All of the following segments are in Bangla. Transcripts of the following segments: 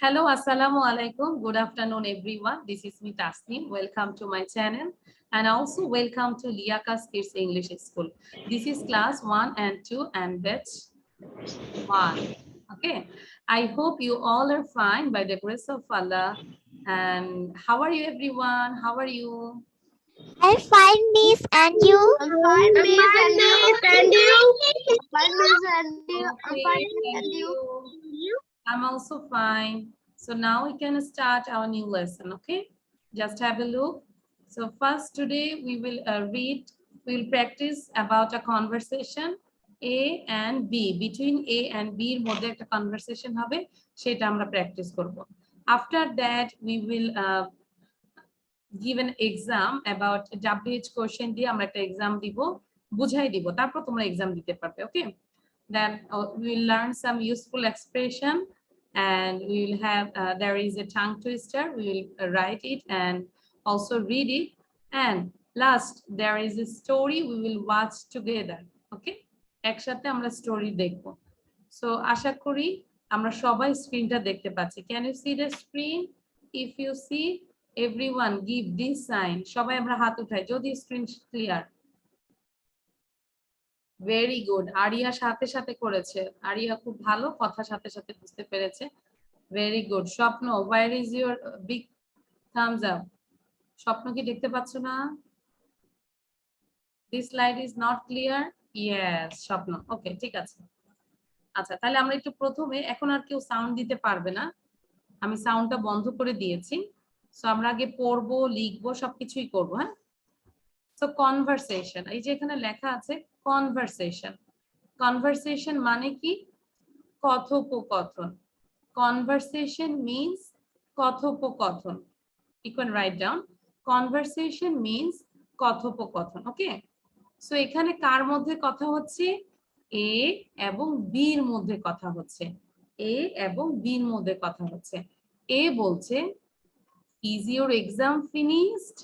Hello, assalamu alaikum. Good afternoon, everyone. This is me, Tasneem. Welcome to my channel and also welcome to Liakas Kids English School. This is class 1 and 2 and batch 1. Okay. I hope you all are fine by the grace of Allah. And how are you, everyone? How are you? I'm fine, Miss, and you? I'm fine, Miss, and you? And you? Fine, Miss, and you? I'm Okay, fine, Miss, thank and you? you. I'm also fine. So now we can start our new lesson, okay? Just have a look. So first today we will we'll practice about a conversation A and B. Between A and B এর মধ্যে একটা conversation হবে, সেটা আমরা practice করব. After that we will give an exam about WH question দিয়ে আমরা একটা exam দিব, বুঝাই দিব, তারপর তোমরা exam দিতে পারবে, okay? Then we will learn some useful expression and we will have there is a tongue twister. We will write it and also read it, and last there is a story we will watch together, okay? একসাথে আমরা স্টোরি দেখব। সো আশা করি আমরা সবাই স্ক্রিনটা দেখতে পাচ্ছি। Can you see the screen? If you see, everyone give this sign. সবাই আমরা হাত উঠাই যদি screen clear. Very good. Arya সাথে সাথে করেছে। আরিয়া খুব ভালো, কথা সাথে সাথে বুঝতে পেরেছে। Very good. Swapno, where is your big thumbs up? Swapno কি দেখতে পাচ্ছ না? This slide is not clear? Yes, Swapno. Okay, ঠিক আছে। আচ্ছা, তাহলে আমরা একটু প্রথমে, এখন আর কেউ সাউন্ড দিতে পারবে না, আমি সাউন্ডটা বন্ধ করে দিয়েছি। সো আমরা আগে পড়বো, লিখবো, সবকিছুই করবো, হ্যাঁ? সো কনভারসেশন, এই যে এখানে লেখা আছে কনভারসেশন। কনভারসেশন মানে কি? কথোপকথন। কনভারসেশন মিন্স কথোপকথন। You can write down conversation means কথোপকথন, ওকে? সো এখানে কার মধ্যে কথা হচ্ছে? এ এবং বি এর মধ্যে কথা হচ্ছে। এ এবং বি এর মধ্যে কথা হচ্ছে। এ বলছে, is your exam finished?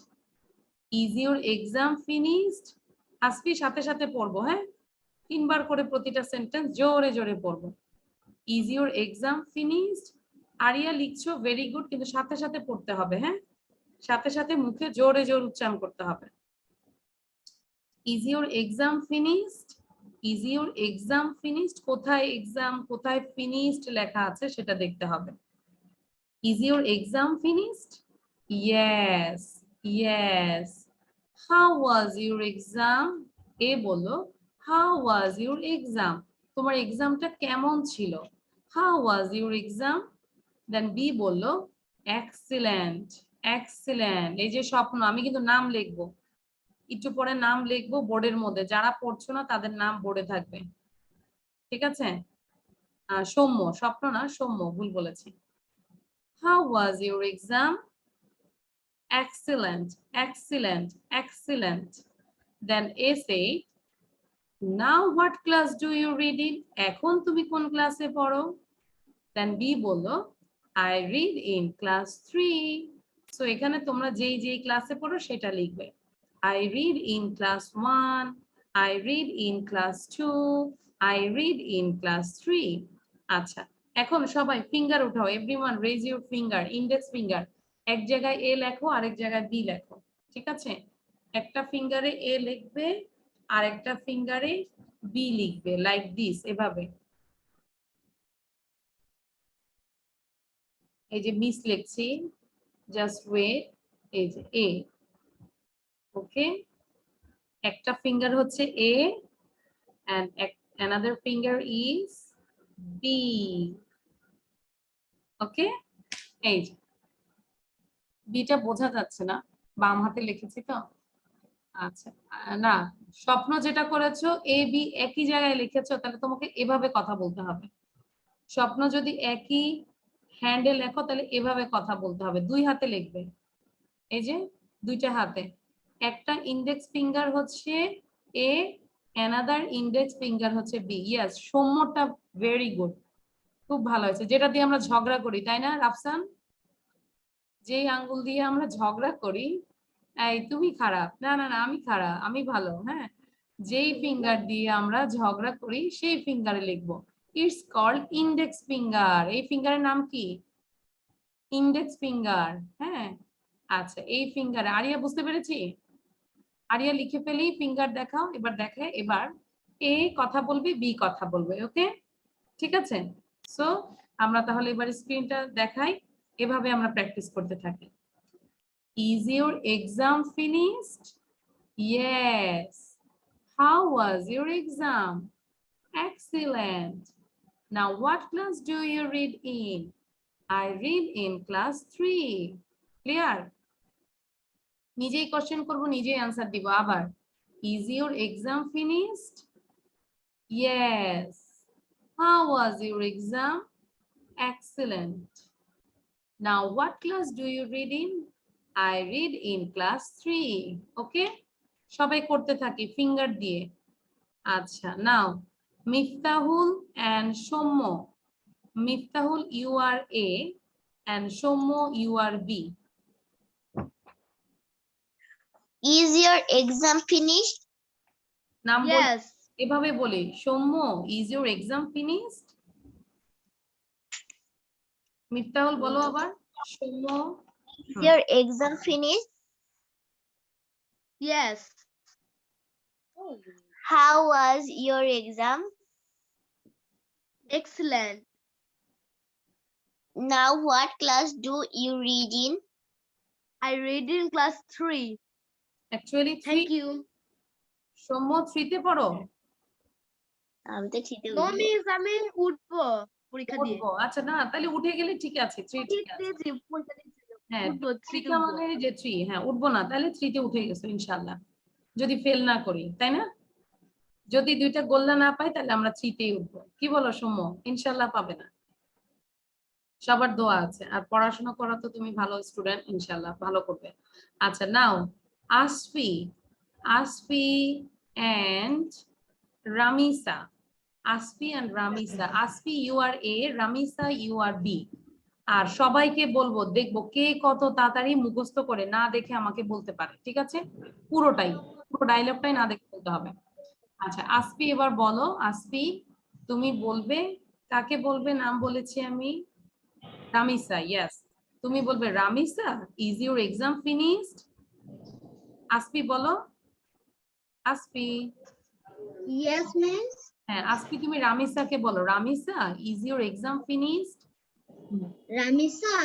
Is your exam finished? আজকে সাথে সাথে পড়বো, হ্যাঁ? তিনবার করে প্রতিটা সেন্টেন্স জোরে জোরে পড়বো। Is your exam finished? Arya লিখছো, ভেরি গুড, কিন্তু সাথে সাথে পড়তে হবে, হ্যাঁ? সাথে সাথে মুখে জোরে জোরে উচ্চারণ করতে হবে। Is your exam finished? Is your exam finished? কোথায় এক্সাম, কোথায় ফিনিশড লেখা আছে সেটা দেখতে হবে। Is your exam finished? Yes, yes. How was your exam? এ বলো, how was your exam? তোমার এক্সামটা কেমন ছিল? How was your exam? Then B বললো, excellent, excellent. এই যে স্বপ্ন, আমি কিন্তু নাম লিখবো, একটু পরে নাম লিখবো বোর্ডের মধ্যে, যারা পড়ছো না তাদের নাম বোর্ডে থাকবে, ঠিক আছে? সৌম্য, স্বপ্ন না, সৌম্য, ভুল বলেছি। How was your exam? Excellent, excellent, excellent. Then A say, now what class do you read in? এখন তুমি কোন ক্লাসে পড়ো? Then B বললো, I read in class 3. So এখানে তোমরা যেই যেই ক্লাসে পড়ো সেটা লিখবে। I read in class 1, I read in class 2, I read in class 3. আচ্ছা, এখন সবাই ফিঙ্গার উঠাও, everyone raise your finger, index finger. এক জায়গায় এ লেখো, আরেক জায়গায় বি লেখো, ঠিক আছে? একটা ফিঙ্গারে এ লিখবে, আর একটা ফিঙ্গারে বি লিখবে, লাইক দিস, এভাবে। এই যে মিস লিখছি, জাস্ট ওয়েট, এই যে এ, ওকে? একটা ফিঙ্গার হচ্ছে এ and another finger is B, ওকে? এই যে বিটা বোঝা যাচ্ছে না, বাম হাতে লিখেছি তো। আচ্ছা, না, স্বপ্ন যেটা করেছো এ বি একই জায়গায় লিখেছো, তাহলে তোমাকে এভাবে কথা বলতে হবে। স্বপ্ন যদি একই হ্যান্ডে লেখো তাহলে এভাবে কথা বলতে হবে, দুই হাতে লিখবে, এই যে দুইটা হাতে। একটা ইন্ডেক্স ফিঙ্গার হচ্ছে এ, অ্যানাদার ইন্ডেক্স ফিঙ্গার হচ্ছে বি। ইয়েস, সৌম্যটা ভেরি গুড, খুব ভালো হয়েছে। যেটা দিয়ে আমরা ঝগড়া করি, তাই না রাফসান? যেই আঙ্গুল দিয়ে আমরা ঝগড়া করি, এই তুমি খারাপ, না না না আমি খারাপ, আমি ভালো, হ্যাঁ? যেই ফিঙ্গার দিয়ে আমরা ঝগড়া করি সেই ফিঙ্গারে লিখবো। It's called index finger. এই ফিঙ্গারের নাম কি? Index finger. হ্যাঁ, আচ্ছা এই ফিঙ্গার আরিয়া বুঝতে পেরেছি। আরিয়া লিখে ফেলি, ফিঙ্গার দেখাও, এবার দেখায়। এবার এ কথা বলবে, বি কথা বলবে, ওকে ঠিক আছে। সো আমরা তাহলে এবার স্ক্রিনটা দেখাই, এভাবে আমরা প্র্যাকটিস করতে থাকি। Is your exam finished? Yes. How was your exam? Excellent. Now what class do you read in? I read in class 3. Clear? নিজেই কোশ্চেন করব, নিজেই অ্যানসার দিব আবার। Is your exam finished? Yes. How was your exam? Excellent. Now what class do you read in? I read in class 3. Okay? সবাই করতে থাকি ফিঙ্গার দিয়ে। আচ্ছা, নাও Miftahul and Soumya. Miftahul you are A and Soumya you are B. Is your exam finished? নাম বল, Yes. এভাবে বলি Soumya is your exam finished? Miftahul বলো আবার Soumya. Is your exam finished? Yes. How was your exam? Excellent. Now what class do you read in? I read in class 3. Actually 3। Thank you. Soumya 3 তে পড়ো? আমি তো ঠিকই No miss, আমি উঠবো পরীক্ষা দিয়ে। উঠবো, আচ্ছা না তাহলে উঠে গেলে ঠিক আছে, 3 ঠিক আছে। পরীক্ষা দিয়েছি। হ্যাঁ উঠবো, 3 তে পরীক্ষা উঠবো। মানে যে 3, হ্যাঁ উঠবো না তাহলে 3 তে উঠে গেছো ইনশাআল্লাহ, যদি ফেল না করি, তাই না? যদি 2টা গোল্লা না পাই তাহলে আমরা 3 তেই উঠবো। কি বলো সৌম্য? ইনশাআল্লাহ পাবে না, সবার দোয়া আছে, আর পড়াশোনা করা তো তুমি ভালো স্টুডেন্ট, ইনশাআল্লাহ ভালো করবে। আচ্ছা now Asfi, Asfi and Ramisa. Asfi and Ramisa. Asfi you are A, Ramisa you are B. আর সবাইকে বলবো, দেখবো কে কত তাড়াতাড়ি মুখস্থ করে, না দেখে আমাকে বলতে পারে, ঠিক আছে? পুরোটাই, পুরো ডায়লগটাই না দেখে বলতে হবে। আচ্ছা আসফি এবার বলো, আসফি তুমি বলবে, কাকে বলবে নাম বলেছি আমি? রামিসা, ইয়েস। তুমি বলবে Ramisa is your exam finished? Asfi বলো, আসফি। Yes, miss. হ্যাঁ আসফি তুমি রামিসাকে বলো, Ramisa is your exam finished? Ramisa,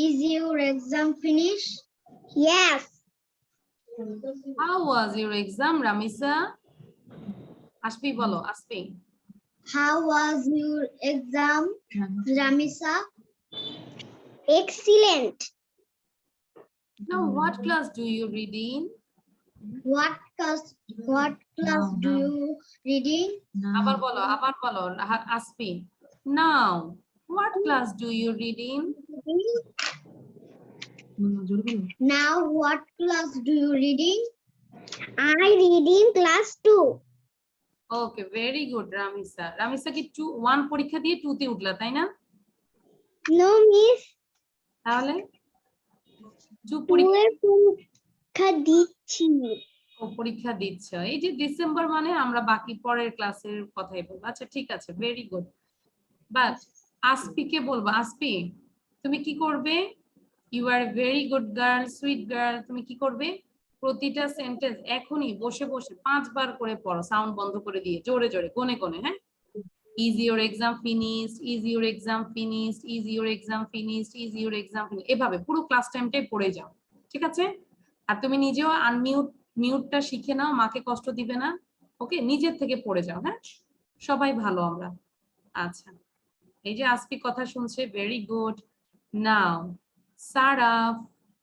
is your exam finished? Yes. How was your exam, Ramisa? Asfi বলো, Asfi. How was your exam, Ramisa? Excellent. Now what class do you read in? What class do you reading? আবার বলো, আবার বলো Asfi. Now what class do you read in? Now what class do you reading? I reading class 2. Okay, very good, Ramisa. Ramisa কি 1 পরীক্ষা দিয়ে 2 তে উঠলা, তাই না? No, miss. তাহলে 2 পরীক্ষা দিচ্ছি। ও পরীক্ষা দিচ্ছ, এই যে ডিসেম্বর মানে আমরা বাকি পরের ক্লাসের কথাই বলবো। আচ্ছা ঠিক আছে, ভেরি গুড। বাট আসফিকে বলবো, আসফি তুমি কি করবে? You are very good girl, sweet girl. তুমি কি করবে? প্রতিটা সেন্টেন্স এখনই বসে বসে 5 বার করে পড়ো, সাউন্ড বন্ধ করে দিয়ে, জোরে জোরে কোনে কোনে। হ্যাঁ, is your exam finished, is your exam finished, is your exam finished, is your exam finished, এভাবে পুরো ক্লাস টাইমটাই পড়ে যাও, ঠিক আছে? আর তুমি নিজেও মিউটটা শিখে নাও, মাকে কষ্ট দিবে না, ওকে? নিজের থেকে পড়ে যাও, হ্যাঁ? সবাই ভালো আমরা। আচ্ছা এই যে আসফি কথা শুনছে, very good. Now Saraf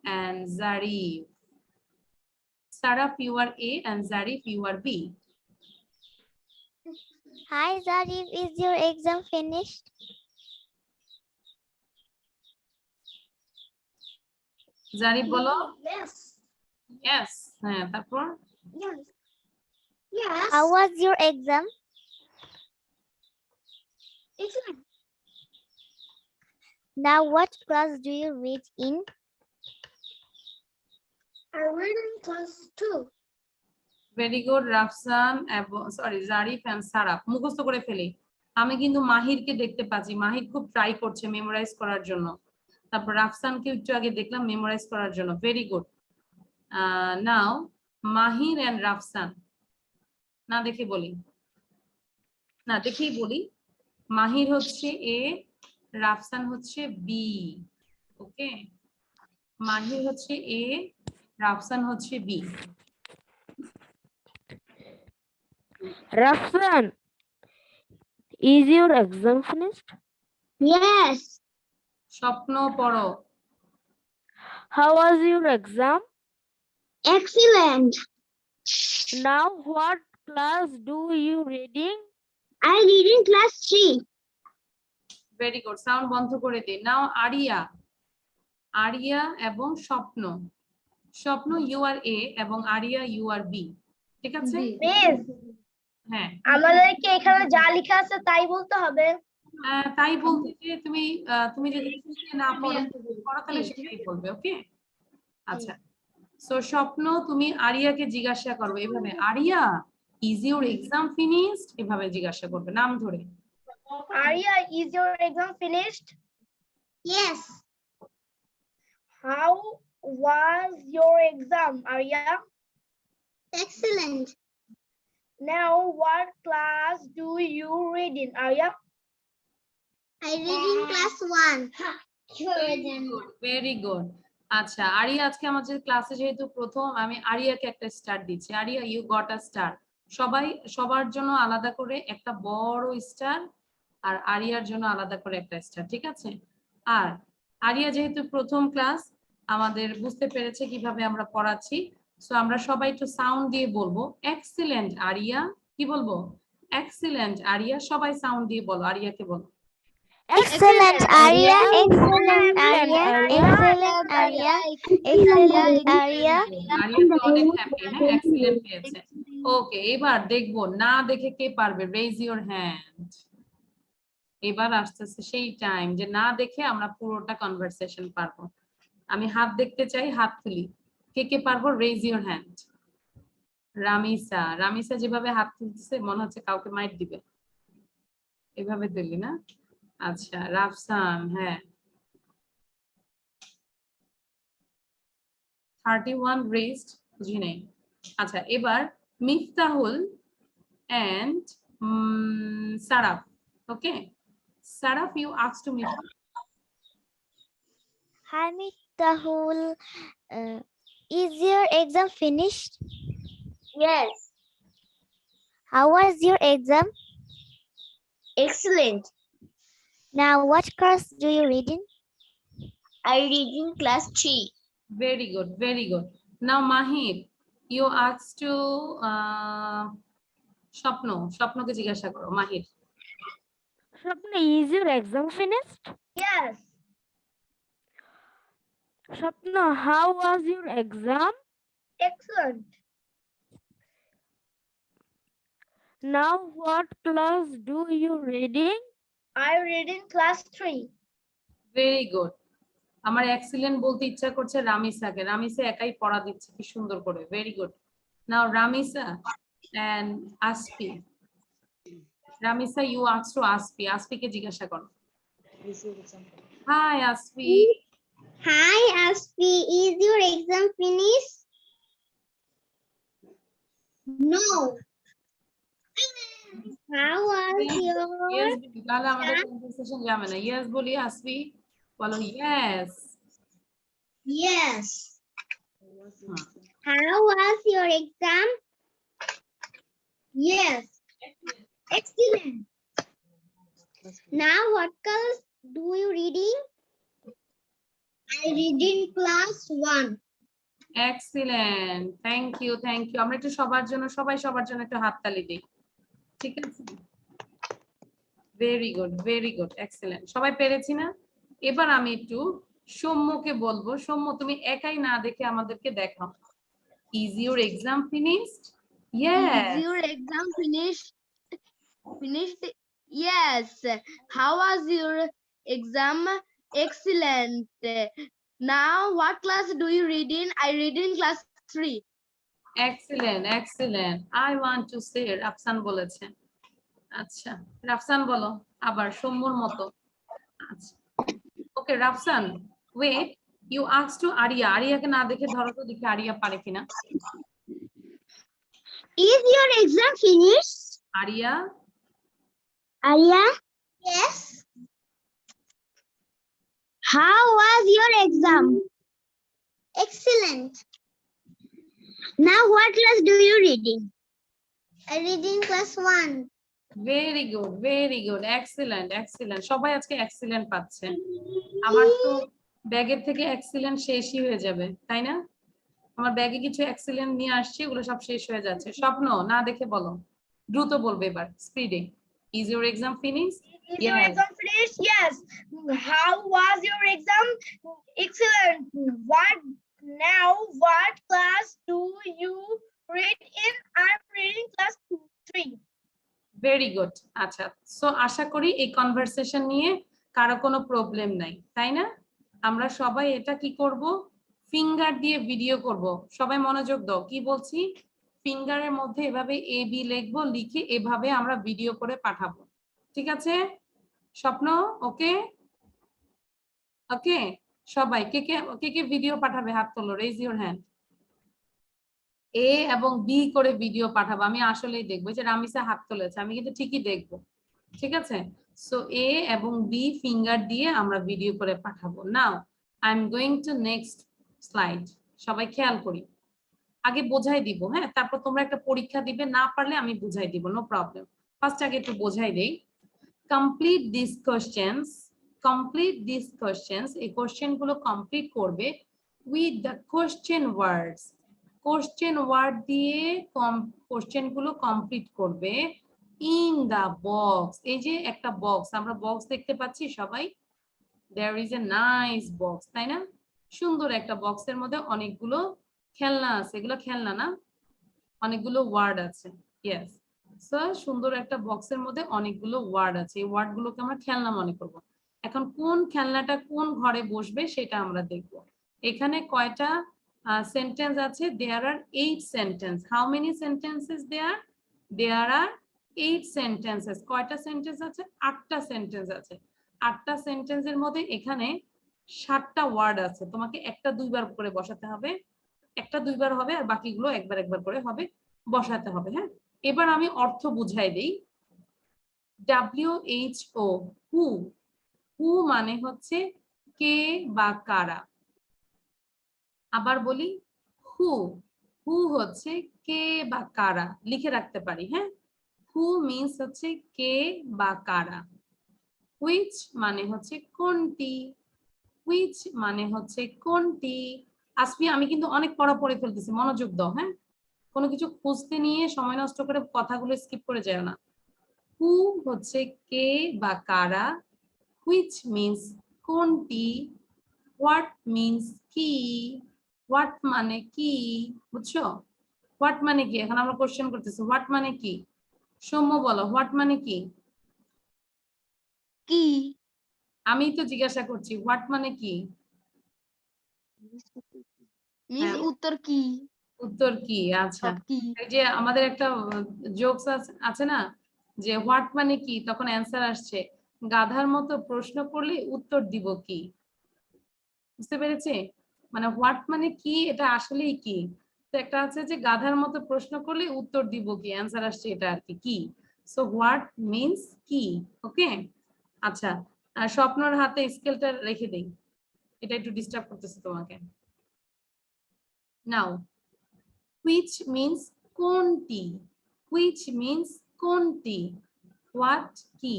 and Zarif. Saraf, you are A and Zarif, you are B. Hi Zarif, is your exam finished? Zarif বলো, Yes. yes. হ্যাঁ তারপর Yes. Yes. How was your exam? Excellent. Now what class do you read in? I read in class 2. Very good Rafsan, sorry Zarif and Saraf. মুখস্থ করে ফেলি, আমি কিন্তু মাহিরকে দেখতে পাচ্ছি, মাহির খুব ট্রাই করছে মেমোরাইজ করার জন্য। তারপর রাফসানকে একটু আগে দেখলাম মেমোরাইজ করার জন্য, very good. Now Mahir and Rafsan, না দেখে বলি, না দেখেই বলি, মাহির হচ্ছে এ, রাফসান হচ্ছে বি। ওকে, মাহির হচ্ছে এ, রাফসান হচ্ছে B. Rafsan, is your exam finished? Yes. স্বপ্ন পড়ো। How was your exam? Excellent. Now what class do you reading? I read in class 3. Very good, sound বন্ধ করে দিই। নাও আরিয়া, আরিয়া এবং স্বপ্ন, স্বপ্ন ইউ আর এ এবং আরিয়া ইউ আর বি, ঠিক আছে? হ্যাঁ, আমাদেরকে এখানে যা লেখা আছে তাই বলতে হবে। তাই বলতে যে তুমি তুমি যদি শুনতে না পড়ো তাহলে সেটাই বলবে। ওকে, আচ্ছা। সো স্বপ্ন তুমি আরিয়াকে জিজ্ঞাসা করবে এভাবে, Arya is your exam finished, এভাবে জিজ্ঞাসা করবে নাম ধরে। Arya, is your exam finished? Yes. How was your exam, Arya? Excellent. Now what class do you read in, Arya? I read in class 1. Very good. আচ্ছা, আরিয়া আজকে আমাদের ক্লাসে যেহেতু প্রথম, আমি আরিয়াকে একটা স্টার দিচ্ছি। Arya you got a star. সবাই সবার জন্য আলাদা করে একটা বড় স্টার, আর আরিয়ার জন্য আলাদা করে একটা স্টার, ঠিক আছে? আর আরিয়া যেহেতু প্রথম ক্লাস, আমাদের বুঝতে পেরেছে কিভাবে আমরা পড়াচ্ছি, সো আমরা সবাই একটু সাউন্ড দিয়ে বলবো, এক্সিলেন্ট আরিয়া। কি বলবো? Excellent area. সবাই সাউন্ড দিয়ে বলো, আরিয়াকে বলো। Excellent, Arya. Excellent, Arya. Excellent, Arya. Excellent, Arya. Arya তো অনেক হ্যাপি, হ্যাঁ, এক্সিলেন্ট পেয়েছে। ওকে, এবার দেখবো না দেখে কে পারবে, রেজ ইওর হ্যান্ড। এবার আসতেছে সেই টাইম যে না দেখে আমরা পুরোটা কনভারসেশন পারবো। আমি হাত দেখতে চাই, হাত তুলি। কে কে পারবো, raise your hand. Ramisa, Ramisa যেভাবে হাত তুলতেছে মনে হচ্ছে কাউকে মাইট দিবে, এভাবে তুলি না? আচ্ছা, রাফসান, হ্যাঁ 31 রেজড, বুঝি নাই। আচ্ছা, এবার Miftahul and Saraf. Okay, Saraf, you asked to me. Hi, Miftahul. Is your exam finished? Yes. How was your exam? Excellent. Now, what class do you read in? I read in class 3. Very good, very good. Now Mahir, you asked to Shapno. Shapnoকে জিজ্ঞাসা করো, মাহির। Swapna, is your exam finished? Yes. Swapna, how was your exam? Excellent. Now what class do you reading? I read in class 3. Very good. আমার এক্সিলেন্ট বলতে ইচ্ছা করছে রামিসাকে, রামিসা একাই পড়া দিচ্ছে কি সুন্দর করে, very good. Now Ramisa and Asfi. Ramisa, you asked to Asfi, আসফিকে জিজ্ঞাসা করো। Hi Asfi. Hi, Aspi. Is your exam finished? No. How was your? Yes, তাহলে আমাদের কনভারসেশন যাবে না। ইয়েস বলি, আসফি বলো yes. Yes. How was your exam? Yes. Excellent. Now, what class do you reading? I read in class 1. Excellent, thank you, thank you. আমরা একটু সবার জন্য, সবাই সবার জন্য একটু হাততালি দিই, ঠিক আছে? Very good, very good, excellent. সবাই পেরেছি না? এবার আমি একটু সৌম্যকে বলবো, সৌম্য তুমি একাই না দেখে আমাদেরকে দেখাও। Is your exam finished? Yes. Is your exam finished? Yes. How was your exam? Excellent. Now, what class do you read in? I read in class 3. Excellent, excellent. I want to say, Rafsan বলেছে। আচ্ছা রাফসান বলো আবার সৌম্যর মতো। আচ্ছা okay Rafsan wait you ask to Aria, আরিয়াকে না দেখে ধরো তো দেখি আরিয়া পারে কিনা। Is your exam finished? Arya Arya? Yes. How was your exam? Excellent. Now what class do you reading? I reading class 1. Very good excellent excellent, সবাই আজকে এক্সিলেন্ট পাচ্ছে। আমার তো ব্যাগের থেকে এক্সিলেন্ট শেষই হয়ে যাবে তাই না? আমার ব্যাগে কিছু এক্সিলেন্ট নিয়ে আসছি, ওগুলো সব শেষ হয়ে যাচ্ছে। স্বপ্ন না দেখে বলো, দ্রুত বলবে এবার স্পিডে। Is your exam finish? Is your exam finished? Yes. How was your exam? Excellent. What class do you read in? I'm reading class 3. Very good. আচ্ছা সো আশা করি এই কনভারসেশন নিয়ে কারো কোনো প্রবলেম নাই তাই না? আমরা সবাই এটা কি করব, ফিঙ্গার দিয়ে ভিডিও করব। সবাই মনোযোগ দাও, কি বলছি, ফিঙ্গারের মধ্যে এভাবে এ বি লিখবো, লিখে এভাবে আমরা ভিডিও করে পাঠাবো। ঠিক আছে স্বপ্ন? ওকে ওকে সবাই কে কে কে ভিডিও পাঠাবে হাত তোলো, রেজ ইউর হ্যান্ড। এ এবং বি করে ভিডিও পাঠাবো, আমি আসলেই দেখবো। যে রামিসা হাত তুলেছে, আমি কিন্তু ঠিকই দেখবো। ঠিক আছে সো এ এবং বি ফিঙ্গার দিয়ে আমরা ভিডিও করে পাঠাবো। Now I am going to next slide. সবাই খেয়াল করি, আগে বোঝাই দিব, হ্যাঁ তারপর তোমরা একটা পরীক্ষা দিবে, না পারলে আমি বুঝাই দিব, নো প্রবলেম। ফার্স্ট আগে একটু বোঝাই দেই। Complete this questions, complete this questions, এই কোশ্চেন গুলো কমপ্লিট করবে with the question words. Question word দিয়ে কোশ্চেন গুলো কমপ্লিট করবে ইন দা বক্স। এই যে একটা বক্স, আমরা বক্স দেখতে পাচ্ছি সবাই, there is a nice box তাই না? সুন্দর একটা বক্সের মধ্যে অনেকগুলো খেলনা আছে, এগুলো খেলনা না, অনেকগুলো ওয়ার্ড আছে। ইয়েস সো সুন্দর একটা বক্সের মধ্যে অনেকগুলো ওয়ার্ড আছে, এই ওয়ার্ড গুলোকে আমরা খেলনা মনে করব। এখন কোন খেলনাটা কোন ঘরে বসবে সেটা আমরা দেখব। এখানে কয়টা সেন্টেন্স আছে? There are 8 sentence. How many sentences there? There are 8 sentences. কয়টা সেন্টেন্স আছে? 8টা সেন্টেন্স আছে। 8টা সেন্টেন্সের মধ্যে এখানে 7টা ওয়ার্ড আছে, তোমাকে একটা দুইবার করে বসাতে হবে, একটা দুইবার হবে আর বাকিগুলো একবার একবার করে হবে, বসাতে হবে। হ্যাঁ এবার আমি অর্থ বুঝাই দেই। WHO হু, হু মানে হচ্ছে কে বা কারা। আবার বলি হু, হু হচ্ছে কে বা কারা, লিখে রাখতে পারি। হ্যাঁ হু মিন্স হচ্ছে কে বা কারা। হুইচ মানে হচ্ছে কোনটি, হুইচ মানে হচ্ছে কোনটি। আসবি আমি কিন্তু অনেক পড়া পড়ে ফেলতেছি, মনোযোগ দাও। হ্যাঁ কোনো কিছু খুঁজতে নিয়ে সময় নষ্ট করে কথাগুলো স্কিপ করে যায় না। হু হচ্ছে কে বা কারা, হুইচ মিন্স কোনটি, হোয়াট মিন্স কি, হোয়াট মানে কি, বুঝছো? হোয়াট মানে কি, এখন আমরা কোশ্চেন করতেছি হোয়াট মানে কি। সৌম্য বলো হোয়াট মানে কি? কি? আমি তো জিজ্ঞাসা করছি হোয়াট মানে কি। মিস হ্যাঁ, উত্তর কি? উত্তর কি। আচ্ছা সব কি? এই যে আমাদের একটা জোকস আছে না, যে হোয়াট মানে কি, তখন অ্যান্সার আসছে গাধার মতো প্রশ্ন করলে উত্তর দিব কি। বুঝতে পেরেছে? মানে হোয়াট মানে কি, এটা আসলেই কি। তো একটা আছে যে গাধার মতো প্রশ্ন করলে উত্তর দিব কি, অ্যান্সার আসছে এটা আর কি, কি। সো হোয়াট মিন্স কি। ওকে আচ্ছা আর স্বপ্নর হাতে স্কেলটা রেখে দেই, এটা একটু ডিস্টার্ব করতেছে তোমাকে। নাও which means কোনটি, which means কোনটি, what কি,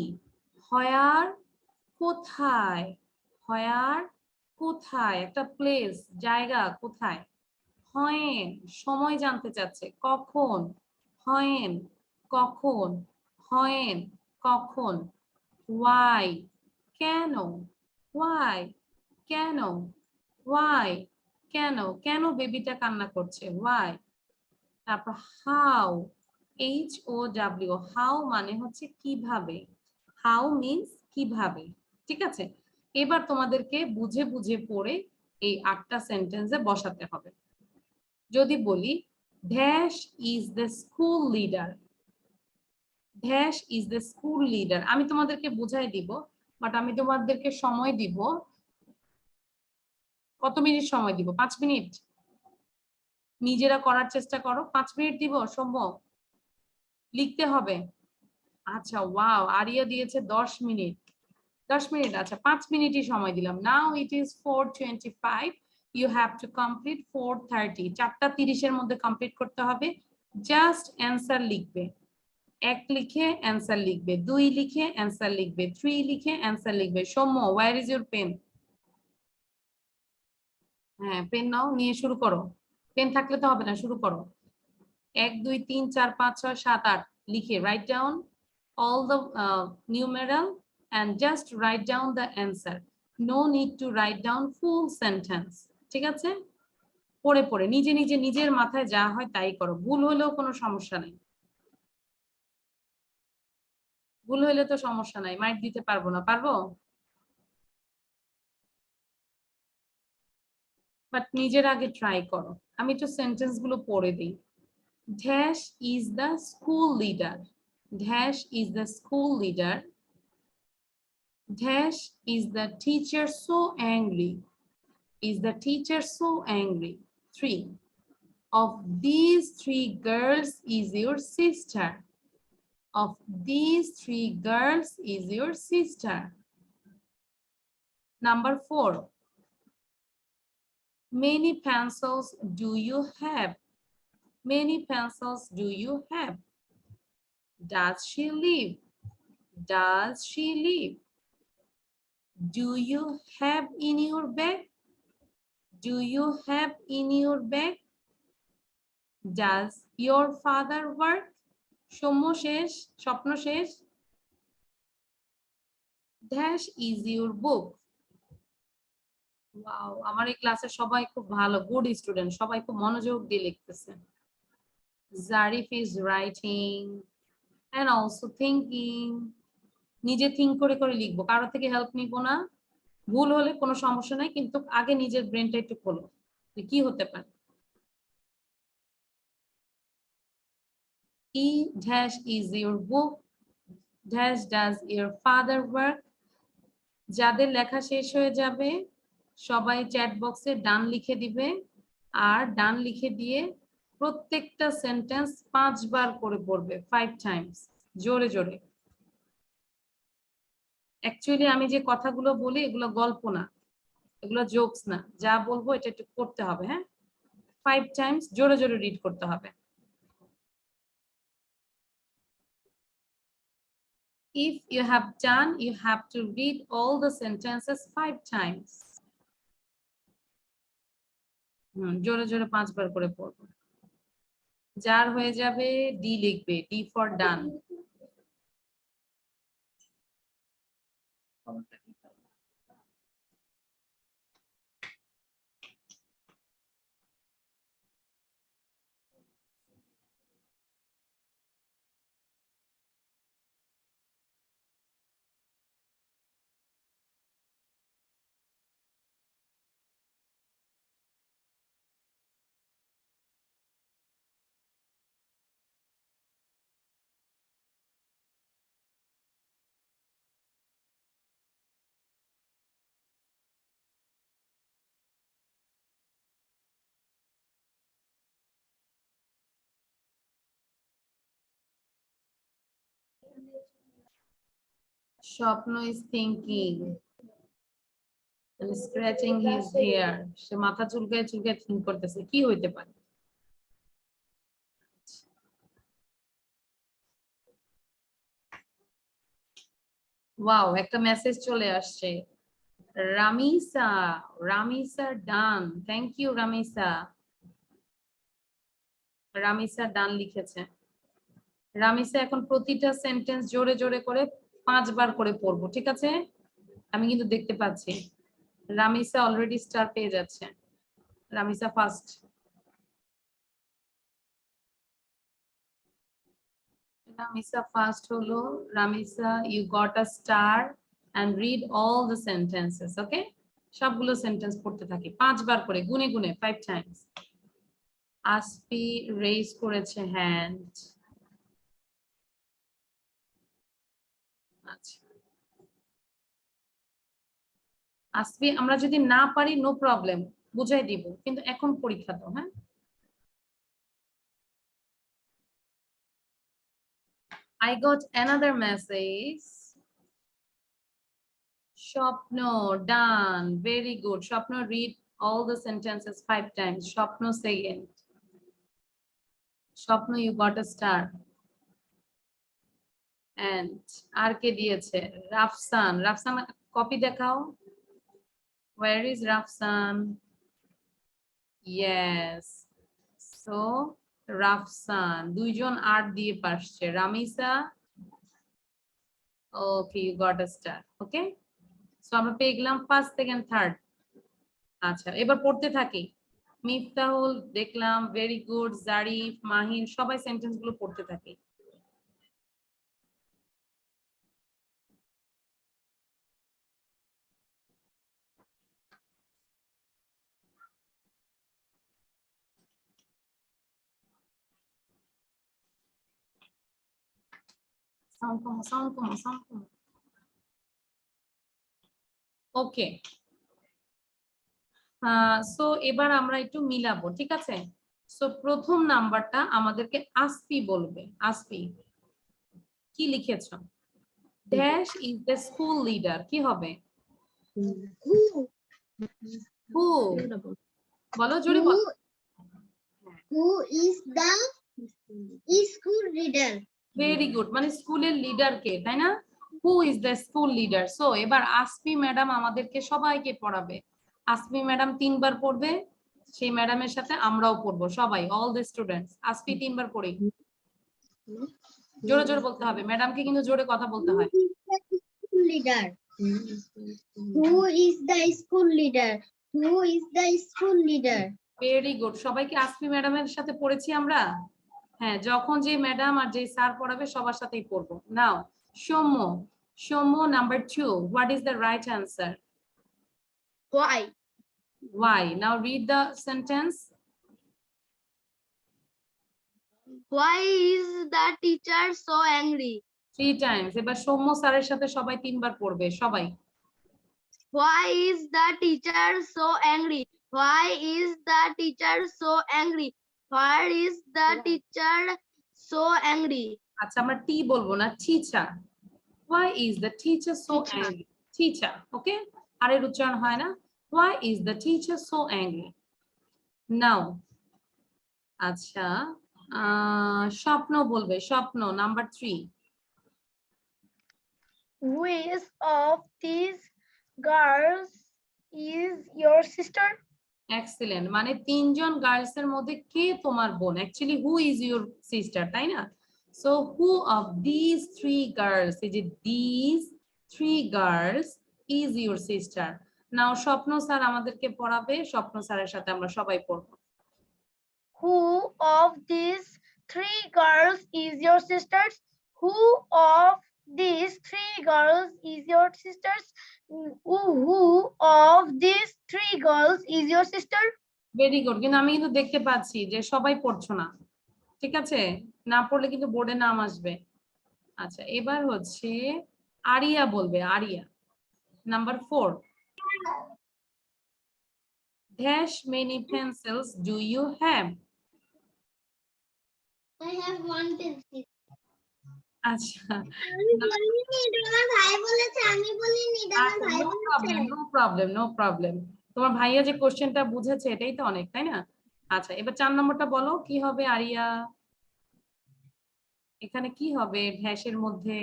where কোথায়, where কোথায়, একটা প্লেস জায়গা কোথায়, when সময় জানতে চাচ্ছে, কখন, when কখন, when কখন, why কেন, why কেন, why কেন, কেন বেবিটা কান্না করছে, why। তারপর হাউ, HOW, হাউ মানে হচ্ছে কিভাবে, হাউ মিন্স কিভাবে। ঠিক আছে এবার তোমাদেরকে বুঝে বুঝে পড়ে এই 8টা সেন্টেন্সে বসাতে হবে। যদি বলি dash is the school leader, dash is the school leader. আমি তোমাদেরকে বুঝাই দিব, বাট আমি তোমাদেরকে সময় দিব। কত মিনিট সময় দিব? 5 মিনিট। নিজেরা করার চেষ্টা করো। 5 মিনিট দিব সৌম্য? লিখতে হবে। আচ্ছা, ওয়াও, আরিয়া দিয়েছে 10 মিনিট। 10 মিনিট, আচ্ছা 5 মিনিটই সময় দিলাম। Now it is 4:25, you have to complete 4:30। 4:30 এর মধ্যে কমপ্লিট করতে হবে। জাস্ট অ্যান্সার লিখবে। 1 লিখে অ্যান্সার লিখবে, 2 লিখে অ্যান্সার লিখবে, 3 লিখে অ্যান্সার লিখবে। Soumya, where is your pen? হ্যাঁ, পেন নাও, নিয়ে শুরু করো। পেন থাকলে তো হবে না, শুরু করো। 1 2 3 4 5 6 7 8 লিখে write down all the numeral and just write down the answer. No need to write down full sentence. ঠিক আছে? পড়ে পড়ে নিজে নিজে নিজের মাথায় যা হয় তাই করো। ভুল হলেও কোনো সমস্যা নেই। ভুল হইলে তো সমস্যা নাই, মাইক দিতে পারবো না, পারবো? বাট নিজের আগে ট্রাই করো। আমি একটু সেন্টেন্স গুলো পড়ে দিই। Dash is the school leader. Dash is the school leader. Dash is the teacher so angry? Is the teacher so angry? 3. Of these 3 girls is your sister? Of these 3 girls is your sister? Number 4. Many pencils do you have? Many pencils do you have? Does she live? Does she live? Do you have in your bag? Do you have in your bag? Does your father work? Soumya শেষ, স্বপ্ন শেষ। Dash is your book. Wow, আমার এই ক্লাসে সবাই খুব ভালো, গুড স্টুডেন্ট, সবাই খুব মনোযোগ দিয়ে লিখতেছে। Zarif is writing and also thinking. নিজে থিঙ্ক করে করে লিখবো, কারো থেকে হেল্প নিব না। ভুল হলে কোনো সমস্যা নাই, কিন্তু আগে নিজের ব্রেনটা একটু খোলো যে কি হতে পারে। E dash is your book. Dash does your father work. যাদের লেখা শেষ হয়ে যাবে সবাই চ্যাট বক্সে ডান লিখে দিবে, আর ডান লিখে দিয়ে প্রত্যেকটা সেন্টেন্স 5 বার করে পড়বে, 5 টাইমস, জোরে জোরে। অ্যাকচুয়ালি আমি যে কথাগুলো বলি এগুলো গল্প না, এগুলো জোকস না, যা বলবো এটা একটু করতে হবে। হ্যাঁ, 5 টাইমস জোরে জোরে রিড করতে হবে। If you have done, you have to read all the sentences 5 times. জোরে জোরে 5 বার করে পড়বো। যার হয়ে যাবে ডি লিখবে, ডি ফর ডান। স্বপ্ন is thinking and scratching his hair. সে মাথা চুলকায় চুলকায় থিঙ্ক করতেছে কি হইতে পারে। ওয়াও, একটা মেসেজ চলে আসছে। রামিসা, রামিসা ডান, থ্যাংক ইউ রামিসা। রামিসা ডান লিখেছে। রামিসা এখন প্রতিটা সেন্টেন্স জোরে জোরে করে 5 বার করে পড়বো, ঠিক আছে? আমি কিন্তু দেখতে পাচ্ছি রামিসা অলরেডি স্টার পেয়ে যাচ্ছে। রামিসা ফার্স্ট। রামিসা ফার্স্ট হলো। Ramisa, you got a star and read all the sentences. Okay, সবগুলো সেন্টেন্স পড়তে থাকি 5 বার করে, গুনে গুনে 5 টাইমস। আসফি রেজ করেছে হ্যান্ড। আসবি আমরা যদি না পারি নো প্রবলেম, বুঝাই দিব, কিন্তু এখন পরীক্ষা তো। হ্যাঁ, I got another message. Shopno, done. Very good. Shopno, read all the sentences 5 times. Shopno, second. Shopno, you got a star. And আর কে দিয়েছে? রাফসান। রাফসান কপি দেখাও। Where is Rafsan? Yes. So Rafsan, দুইজন আর দিয়ে পারছে। Ramisa, okay, you got a star. Okay, so আমরা পেয়ে গেলাম ফার্স্ট, সেকেন্ড, থার্ড। আচ্ছা, এবার পড়তে থাকি। মিফতাহুল দেখলাম, ভেরি গুড। জারিফ, মাহিন, সবাই সেন্টেন্স গুলো পড়তে থাকি। সাউন্ড কমো, সাউন্ড কমো, সাউন্ড কমো। ওকে, সো এবার আমরা একটু মিলাবো, ঠিক আছে? সো প্রথম নাম্বারটা আমাদেরকে আসপি বলবে। আসপি কি লিখেছ? Dash is the school leader, কি হবে? হু, বলো জোরে বলো। Who is the school leader? Very good, মানে স্কুলের লিডার কে, তাই না? Who is the school leader. So এবার আসপি ম্যাডাম আমাদেরকে সবাইকে পড়াবে। আসপি ম্যাডাম 3 বার পড়বে, সেই ম্যাডামের সাথে আমরাও পড়বো সবাই, অল দ্য স্টুডেন্টস। আসপি 3 বার পড়ি, জোরে জোরে বলতে হবে, ম্যাডামকে কিন্তু জোরে কথা বলতে হয়। School leader. Who is the school leader? Who is the school leader? Very good, সবাইকে আসপি ম্যাডামের সাথে পড়েছি আমরা। হ্যাঁ, যখন যে ম্যাডাম আর যে স্যার পড়াবে সবার সাথেই পড়বো। Now Soumya, Soumya number 2, what is the right answer? Why? Why? Now read the sentence. Why is the teacher so angry? 3 times. এবার সৌম্য স্যারের সাথে সবাই 3 বার পড়বে, সবাই। Why is the teacher so angry? Why is the teacher so angry? Why is the teacher so angry? আচ্ছা, আমরা টি বলবো না, teacher. Why is the teacher so Teacher. angry? Teacher, okay? আর এর উচ্চারণ হয় না। Why is the teacher so angry? Now, আচ্ছা, স্বপ্ন বলবে, Swapno number 3। Which of these girls is your sister? Excellent, মানে 3 জন গার্লস এর মধ্যে কে তোমার বোন? Actually who is your sister, তাই না? So who of this 3 girls, এই যে this 3 girls is your sister. Now Swapno sir আমাদেরকে পড়াবে, স্বপ্ন স্যারের সাথে আমরা সবাই পড়বো। Who of these 3 girls is your sisters? Who of these 3 girls is your sisters? Who of these 3 girls is your sister? Very good, কিন্তু আমি কিন্তু দেখতে পাচ্ছি যে সবাই পড়ছো না, ঠিক আছে? না পড়লে কিন্তু বোর্ডে নাম আসবে। আচ্ছা, এবার হচ্ছে আরিয়া বলবে, area number 4। Dash many pencils do you have? I have one pencil. আচ্ছা, আমি বলিনি, এটা আমার ভাই বলেছে, আমি বলিনি, এটা আমার ভাই নো বলেছে। Problem, no problem, no problem. তোমার ভাইয়া যে কোশ্চেনটা বুঝেছে এটাই তো অনেক, তাই না? আচ্ছা, এবার 4 নম্বরটা বলো, কি হবে আরিয়া? এখানে কি হবে ড্যাশের মধ্যে?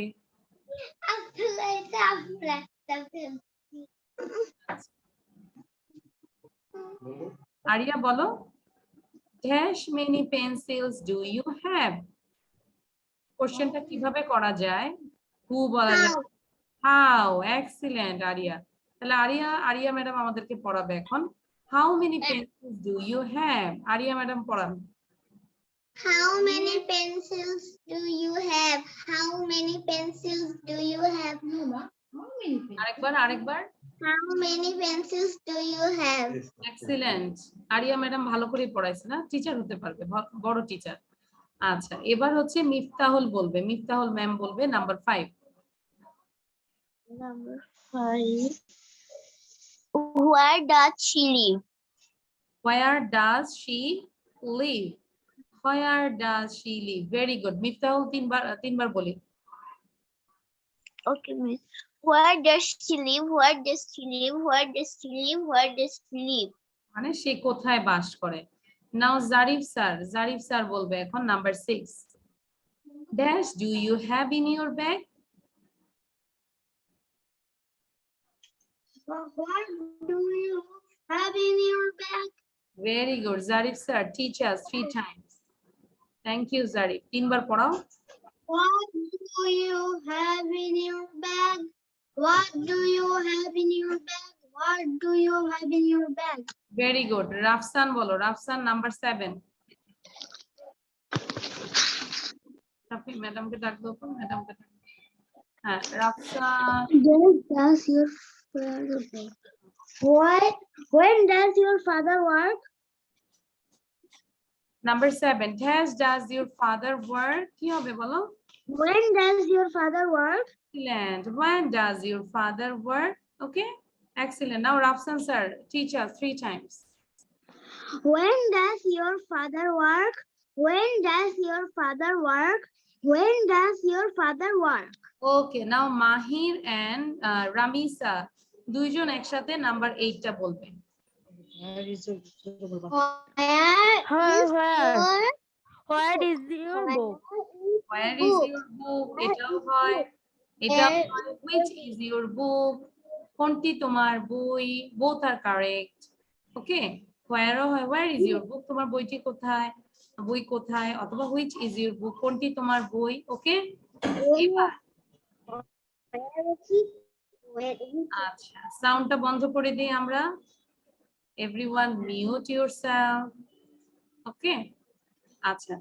আসলে এটা আমরা একটা pencil। আরিয়া বলো, dash many pencils do you have? কোশ্চেনটা কিভাবে করা যায়? হু বলা যায়, হাউ। এক্সিলেন্ট আরিয়া। তাহলে আরিয়া ম্যাডাম আমাদেরকে পড়াবে এখন। How many pencils do you have? Arya madam পড়ান। How many pencils do you have? How many pencils do you have? আরেকবার। How many pencils do you have? Excellent, Arya madam ভালো করে পড়াইছে না, টিচার হতে পারবে, বড় টিচার। আচ্ছা, এবার হচ্ছে মিফতাহুল বলবে, মিফতাহুল ম্যাম বলবে number 5। Number 5. Where does she live? Where does she live? Where does she live? Very good. Miftahul তিনবার বলি। Okay, miss. Where does she live? Where does she live? Where does she live? Where does she live? মানে সে কোথায় বাস করে। Now জারিফ স্যার বলবে এখন number 6। Dash do you have in your bag? What do you have in your bag? Very good. Zarif sir, teach us 3 times. Thank you, Zarif. 3 বার পড়াও। What do you have in your bag? What do you have in your bag? What do you have in your bag? Very good. Rafsan বলো। Rafsan number 7. Rafi madam কে ডাক দাও তো, ম্যাডাম কে। হ্যাঁ, Rafsan। Does your father work? When does your father work? Number 7. Does your father work? কি হবে বলো? When does your father work? Excellent. When does your father work? Okay. Excellent. Now Rafsan sir, teach us 3 times. When does your father work? When does your father work? When does your father work? Okay. Now Mahir and Ramisa দুইজন একসাথে নাম্বার 8 টা বলবে। Where is Where? your Where is your book? Where is your book? এটাও হয়। Which is your book? কোনটি তোমার বই? Both are correct. Okay. Where হয় where is your book? তোমার বইটি কোথায়? বই কোথায়? অথবা which is your book? কোনটি তোমার বই? Okay? এবার আচ্ছা, সাউন্ডটা বন্ধ করে দিই আমরা। Everyone mute yourself. Okay? আচ্ছা।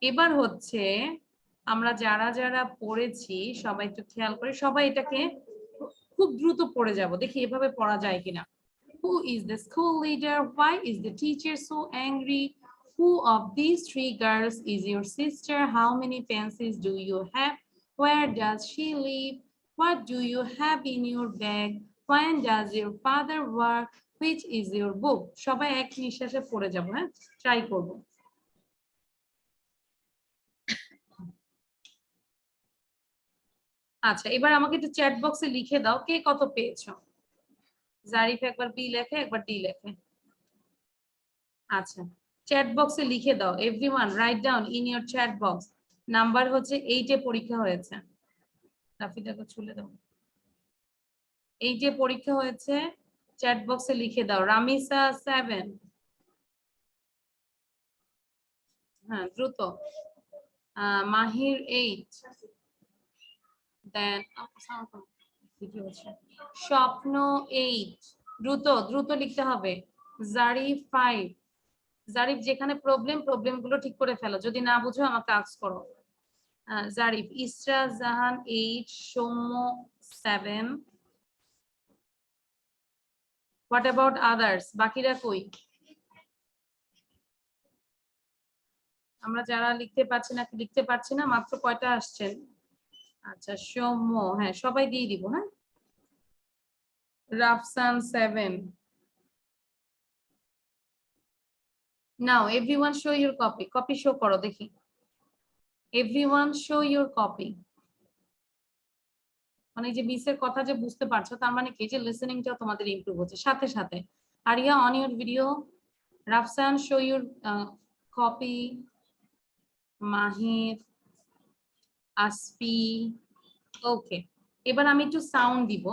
এবার হচ্ছে আমরা যারা পড়েছি সবাই একটু খেয়াল করে, সবাই এটাকে খুব দ্রুত পড়ে যাব, দেখি এভাবে পড়া যায় কিনা। Who is the school leader? Why is the teacher so angry? Who of these 3 girls is your sister? How many pencils do you have? Where does she live? What do you have in your bag? When does your father work? Which is your book? সবাই এক নিঃশ্বাসে পড়ে যাব, হ্যাঁ, ট্রাই করব। আচ্ছা, এবার আমাকে একটু চ্যাট বক্সে লিখে দাও কে কত পেয়েছো। জারিফ একবার বি লেখে, একবার ডি লেখে। আচ্ছা, চ্যাট বক্সে লিখে দাও। Everyone write down in your chat box. Number হচ্ছে 8 এ পরীক্ষা হয়েছে। রাফিদাকে ছুলে দাও। 8 এ পরীক্ষা হয়েছে, চ্যাট বক্সে লিখে দাও। রামিসা 7। হ্যাঁ, দ্রুত। মাহির 8। দেন স্বপ্ন 8। দ্রুত লিখতে হবে। জারিফ 5। জারিফ যেখানে প্রবলেম গুলো ঠিক করে ফেলো, যদি না বুঝো আমাকে আস্ক করো। জারিফ। ইসরা জাহান 8, সৌম্য 7। What about others? বাকিরা কই? আমরা যারা লিখতে পারছি না মাত্র কয়টা আসছেন? আচ্ছা, সৌম্য, হ্যাঁ সবাই দিয়ে দিব। হ্যাঁ, Rafsan 7। Now everyone show your copy. Copy show করো দেখি। Everyone show your copy. মানে যে মিসের কথা যে বুঝতে পারছো, তার মানে কি যে লিসেনিংটাও তোমাদের ইমপ্রুভ হচ্ছে সাথে সাথে। Aria on your video. Rafsan show your copy. Mahir, Asfi. Okay, এবার আমি একটু সাউন্ড দিব।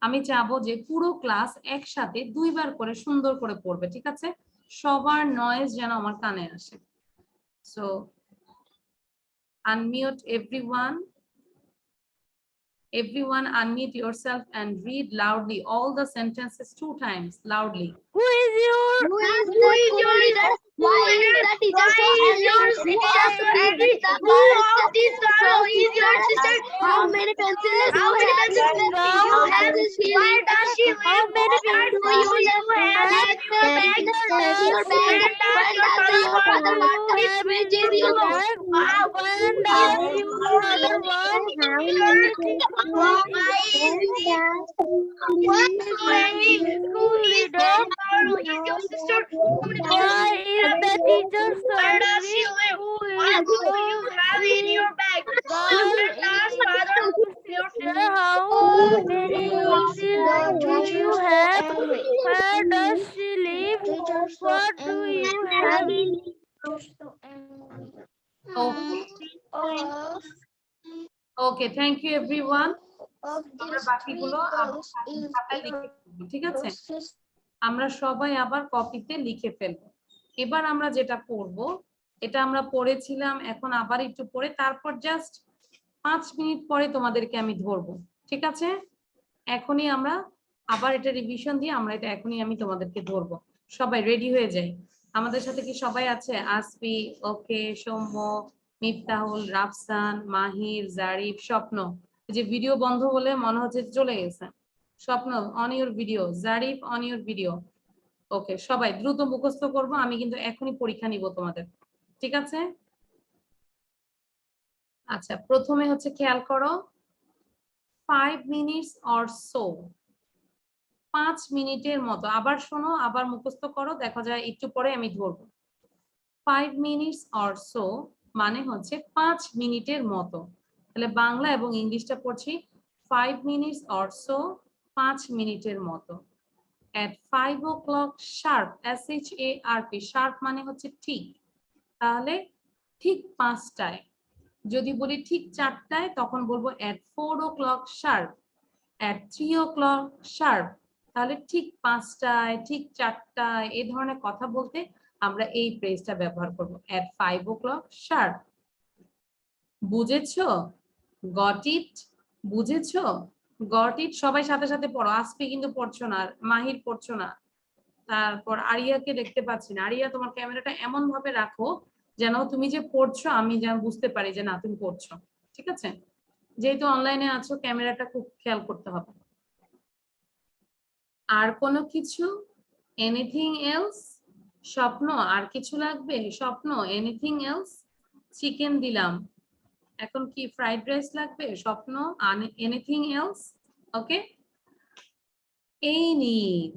আমি চাবো যে পুরো ক্লাস একসাথে 2 বার করে সুন্দর করে পড়বে, ঠিক আছে? সবার নয়েজ যেন আমার কানে আসে। So unmute everyone. Everyone unmute yourself and read loudly all the sentences 2 times loudly. Who is your Who is your leader? Why is the teacher so angry? Who of these girls is your sister? How many pencils do you have? Where does she live? How many Where do you have your bag? Your bag. When does your father want his wages? You know. When does your father want anything to eat? What School reader? Girl is your sister? How many teachers? Why is the teacher so Where does angry? she live? Who What is do you have in so your bag? girl When does father want your sister? How many pencils do you have? Where does she live? What do you have? Okay, thank you everyone. আমরা বাকিগুলো আবার খাতায় লিখে ফেলবো, ঠিক আছে? আমরা সবাই আবার কপিতে লিখে ফেলবো। এবার আমরা যেটা পড়বো, এটা আমরা পড়েছিলাম, এখন আবার একটু পড়ে তারপর জাস্ট 5 মিনিট পরে তোমাদেরকে আমি ধরবো, ঠিক আছে? এখনই আমরা আবার এটা রিভিশন দিয়ে আমরা এটা এখনই আমি তোমাদেরকে ধরবো। সবাই রেডি হয়ে যাই। আমাদের সাথে কি সবাই আছে? আসফি, ওকে, সৌম্য, মিফতাহুল, রাফসান, মাহির, জারিফ, স্বপ্ন। যে ভিডিও বন্ধ বলে মনে হচ্ছে চলে গেছে। Swapno, on your video. Zarif, on your video. Okay, সবাই দ্রুত মুখস্থ করবো, আমি কিন্তু এখনই পরীক্ষা নিব তোমাদের, ঠিক আছে? আচ্ছা, প্রথমে হচ্ছে খেয়াল করো, 5 minutes or so, 5 মিনিটের মতো। আবার শোনো, আবার মুখস্থ করো, দেখা যায় একটু পরে আমি ধরবো। 5 minutes or so মানে হচ্ছে 5 মিনিটের মতো। তাহলে বাংলা এবং ইংলিশটা পড়ছি 5 minutes or so, 5 মিনিটের মতো। At 5 o'clock sharp, SHARP, sharp মানে হচ্ছে ঠিক, তাহলে ঠিক 5টায়। যদি বলি ঠিক 4টায় তখন বলবো at 4 o'clock sharp, at 3 o'clock sharp, তাহলে ঠিক 5টায়, ঠিক 4টায়, এই ধরনের কথা বলতে আমরা এই ফ্রেজটা ব্যবহার করব, at 5 o'clock sharp। বুঝেছো? Got it? বুঝেছো? Got it? সবাই সাথে সাথে পড়ো। আসফি কিন্তু পড়ছো না, মাহির পড়ছো না, তারপর আরিয়াকে দেখতে পাচ্ছি না। আরিয়া, তোমার ক্যামেরাটা এমন ভাবে রাখো যেন তুমি যে পড়ছো আমি যেন বুঝতে পারি যে না তুমি পড়ছো, ঠিক আছে? যেহেতু অনলাইনে আছো, ক্যামেরাটা খুব খেয়াল করতে হবে। আর কোনো কিছু? Anything else? স্বপ্ন, আর কিছু লাগবে? স্বপ্ন, এনিথিং এলস? চিকেন দিলাম, এখন কি ফ্রাইড রাইস লাগবে? স্বপ্ন, এনিথিং এলস? ওকে, এই নিন,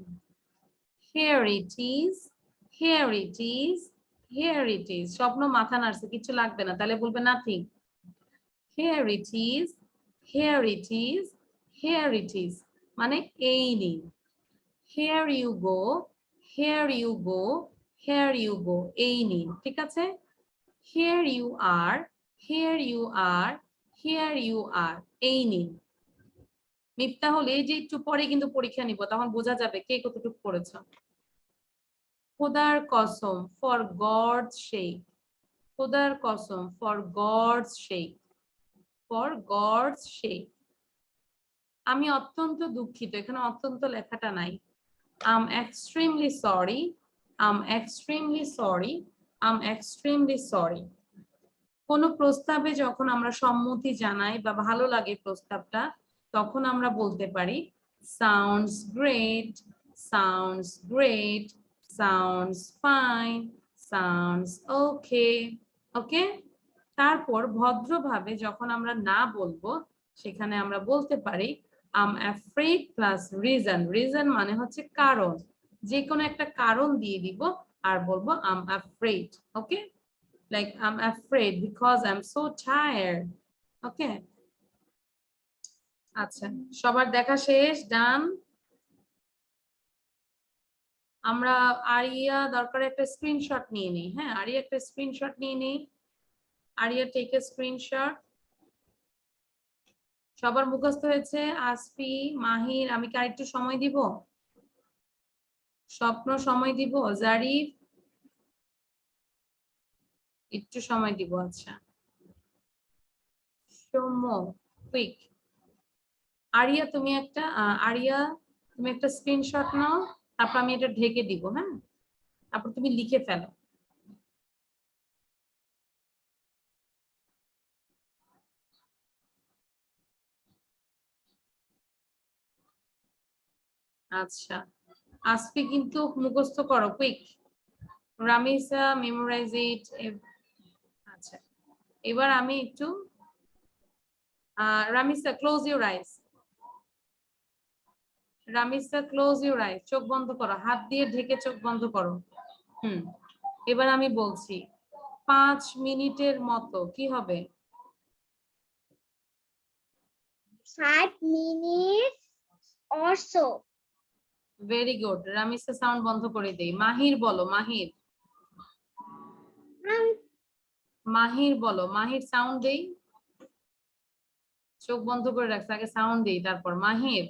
here it is, here it is, here it is। স্বপ্ন মাথা নাড়ছে, কিছু লাগবে না, তাহলে বলবে nothing. here it is, here it is, here it is মানে এই নিন। here you go, here you go, here you go, এই নিন, ঠিক আছে? here you are, here you are, here you are, এই নিন। মিফতাহুল, এই যে একটু পরে কিন্তু পরীক্ষা নিব, তখন বোঝা যাবে কে কতটুকু পড়েছ। খোদার কসম, ফর গডস সেক। খোদার কসম, for gods sec, for gods সেক। আমি অত্যন্ত দুঃখিত, এখানে অত্যন্ত লেখাটা নাই। I'm extremely sorry, I'm extremely sorry, I'm extremely sorry। কোনো প্রস্তাবে যখন আমরা সম্মতি জানাই বা ভালো লাগে প্রস্তাবটা, তখন আমরা বলতে পারি sounds great, sounds great, sounds fine, sounds okay, ওকে? তারপর ভদ্রভাবে যখন আমরা না বলবো, সেখানে আমরা বলতে পারি I'm afraid plus reason, reason মানে হচ্ছে কারণ, যে কোনো একটা কারণ দিয়ে দিব আর বলবো I'm afraid, okay? Like I'm afraid because I'm so tired, okay? আচ্ছা, সবার দেখা শেষ? ডান? আমরা আরিয়া দরকার একটা স্ক্রিনশট নিয়ে নিই। হ্যাঁ, আরিয়া একটা স্ক্রিনশট নিয়ে নিই। Arya take a screenshot. সবার মুখস্থ হয়েছে? আসফি, মাহির, আমি কি আরেকটু সময় দিব? স্বপ্ন সময় দিব? জারিফ একটু সময় দিব, আচ্ছা। সৌম্য, কুইক। আরিয়া তুমি একটা স্ক্রিনশট নাও, তারপর আমি এটা ঢেকে দিব, হ্যাঁ? তারপর তুমি লিখে ফেলো। আচ্ছা, আসফি কিন্তু মুখস্থ করো কুইক। রামিসা মেমোরাইজ ইট। আচ্ছা এবার আমি একটু Ramisa close your ice. Ramisa close your eyes, চোখ বন্ধ করো, হাত দিয়ে ঢেকে চোখ বন্ধ করো। এবার আমি বলছি 5 মিনিটের মতো কি হবে? 5 minutes or so. Very good. Ramisa sound বন্ধ করে দেই। মাহির বলো, মাহির। মাহির বলো, মাহির সাউন্ড দেই। চোখ বন্ধ করে রাখছে, আগে সাউন্ড দেই তারপর। মাহির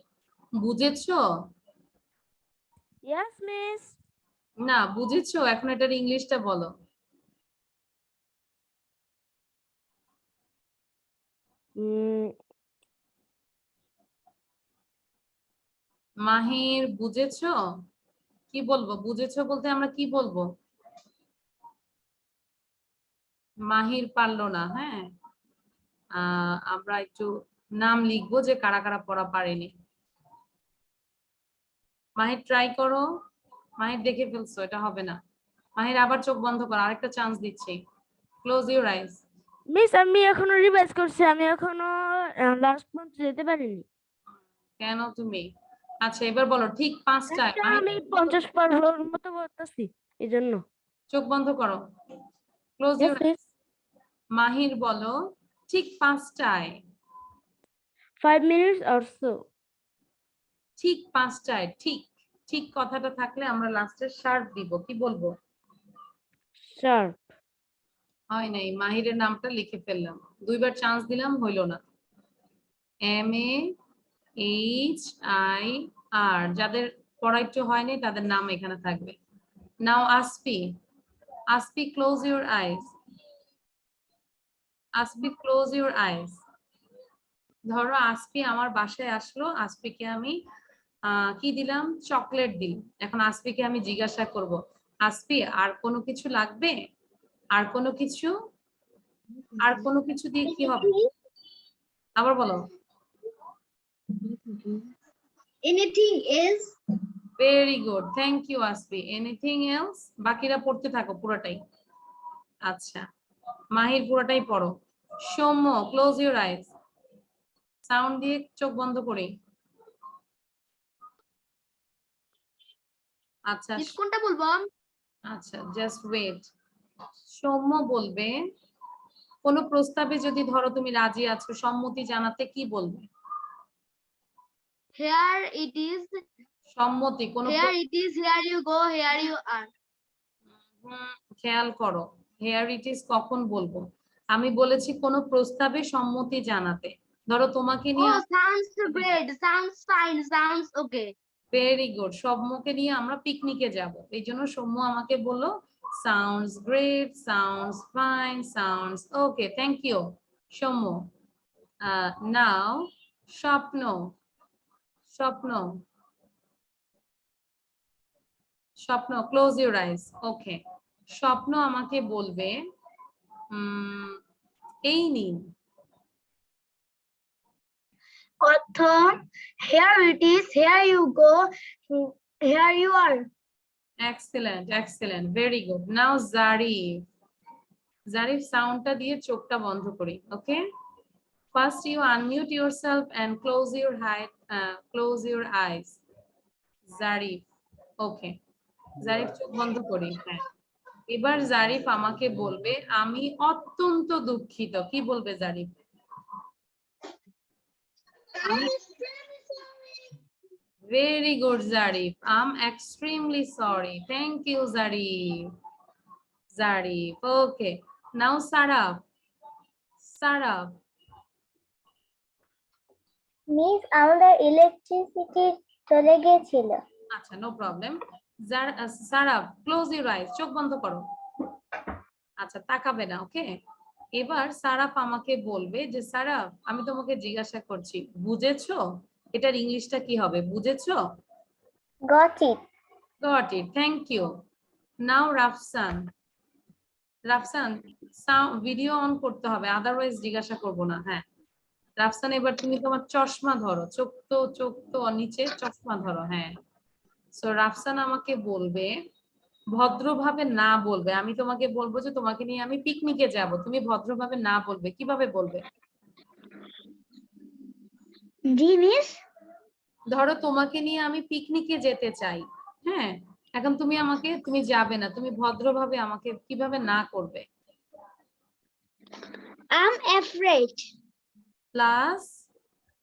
বুঝেছো? Yes, miss. না বুঝেছো, এখন এটার ইংলিশটা বলো। মাহির বুঝেছো? কি বলবো? বুঝেছো বলতে আমরা কি বলবো? মাহির পারলো না। হ্যাঁ আমরা একটু নাম লিখবো যে কারা কারা পড়া পারেনি। মাহির ট্রাই করো। মাহির দেখে ফেলছো, এটা হবে না। মাহির আবার চোখ বন্ধ করো, আরেকটা চান্স দিচ্ছি। Close your ice. মিস আমি এখনো রিভাইজ করছি, আমি এখনো লাস্ট পর্যন্ত যেতে পারিনি। কেন তুমি? আচ্ছা এবার বলো ঠিক 5টায়। আমি 50 পারবোর মতো বলতেছি এইজন্য। চোখ বন্ধ করো, ক্লোজ Yes, ইউর miss. আইস। মাহির বলো ঠিক 5টায়। 5 minutes or so. ঠিক 5টায়। ঠিক ঠিক কথাটা থাকলে আমরা লাস্টে শার্প দিব। কি বলবো? Sharp. হয় নাই, মাহিরের নামটা লিখে ফেললাম, দুইবার চান্স দিলাম, হইলো না। MAHIR, যাদের পড়া একটু হয়নি তাদের নাম এখানে থাকবে। Now Asfi. Asfi close your eyes. Asfi close your eyes. ধরো আসফি আমার বাসায় আসলো, আসফিকে আমি কি দিলাম? চকলেট দিই। এখন আসফিকে আমি জিজ্ঞাসা করব, আসফি আর কোনো কিছু লাগবে? আর কোনো কিছু? আর কোনো কিছু দিয়ে কি হবে? আবার বলো। Anything else? Very good, thank you Asfi. Anything else? বাকিরা পড়তে থাকো পুরোটাই। আচ্ছা মাহির পুরোটাই পড়ো। Soumya close your eyes. Sound দিয়ে চোখ বন্ধ করি। আচ্ছা কোনটা বলবো? আচ্ছা জাস্ট ওয়েট। সৌম্য বলবে কোন প্রস্তাবে যদি ধরো তুমি রাজি আছো, সম্মতি জানাতে কি বলবে? Here it is. সম্মতি কোন Here it is. Here you go. Here you are. খেয়াল করো, হেয়ার ইট ইজ কখন বলবো? আমি বলেছি কোন প্রস্তাবে সম্মতি জানাতে। ধরো তোমাকে নিয়ে। Oh, sounds great. Sounds fine. Sounds okay. Very good. সৌম্যকে নিয়ে আমরা পিকনিকে যাব, এই জন্য সৌম্য আমাকে বললো sounds great, sounds fine, sounds okay. Thank you Soumya. Now Swapno. Swapno. স্বপ্ন ক্লোজ ইউর আইস। ওকে স্বপ্ন আমাকে বলবে এই নিন। Author, here it is. Here you go. Here you are. Excellent excellent, very good. Now Zarif. Zarif সাউন্ডটা দিয়ে চোখটা বন্ধ করি। Okay first you unmute yourself and close your eyes. Zarif. Okay Zarif চোখ বন্ধ করি। হ্যাঁ এবার জারিফ আমাকে বলবে আমি অত্যন্ত দুঃখিত। কি বলবে Zarif? Very good Zarif, I am extremely sorry. Thank you Zarif. Zarif okay. Now Saraf. Saraf. Miss আমাদের ইলেকট্রিসিটি চলে গিয়েছিল। আচ্ছা no problem. Saraf close your eyes, চোখ বন্ধ করো। আচ্ছা তাকাবে না। ওকে এবার সারাফ আমাকে বলবে যে সারাফ আমি তোমাকে জিজ্ঞাসা করছি বুঝেছো? এটার ইংলিশটা কি হবে? বুঝেছো? Got it. Got it, thank you. Now Rafsan. Rafsan video on করতে হবে, আদারওয়াইজ জিজ্ঞাসা করবো না। হ্যাঁ রাফসান এবার তুমি তোমার চশমা ধরো। চোখ তো নিচে, চশমা ধরো। হ্যাঁ সো রাফসান আমাকে বলবে, ভদ্রভাবে না বলবে। আমি তোমাকে বলবো যে তোমাকে নিয়ে আমি পিকনিকে যাব, তুমি ভদ্রভাবে না বলবে, কিভাবে বলবে? জি মিস। ধরো তোমাকে নিয়ে আমি পিকনিকে যেতে চাই, হ্যাঁ, এখন তুমি যাবে না, তুমি ভদ্রভাবে আমাকে কিভাবে না করবে? I'm afraid. প্লাস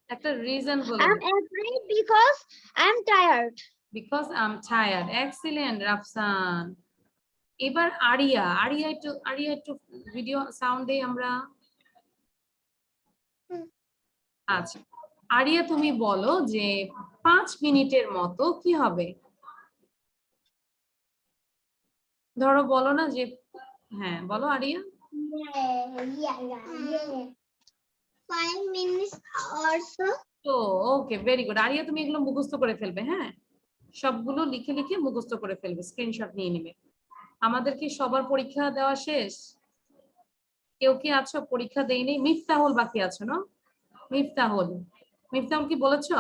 একটা রিজন বলে I'm afraid because I'm tired. Because I am tired. Excellent Rafsan. এবার আরিয়া একটু ভিডিও সাউন্ড দেই আমরা। আচ্ছা আরিয়া তুমি বলো যে 5 মিনিটের মতো কি হবে? ধরো বলো না যে, হ্যাঁ বলো area. Yeah. 5 minutes or so. তো ওকে, ভেরি গুড আরিয়া, তুমি এগুলো মুখস্থ করে ফেলবে, হ্যাঁ সবগুলো লিখে লিখে মুখস্থ করে ফেলবে, স্ক্রিনশট নিয়ে নিবে। আমাদের কি সবার পরীক্ষা দেওয়া শেষ? কেউ কি আছো পরীক্ষা দেয়নি? মিফতাহুল বাকি আছো না? মিফতাহুল কি বলেছো?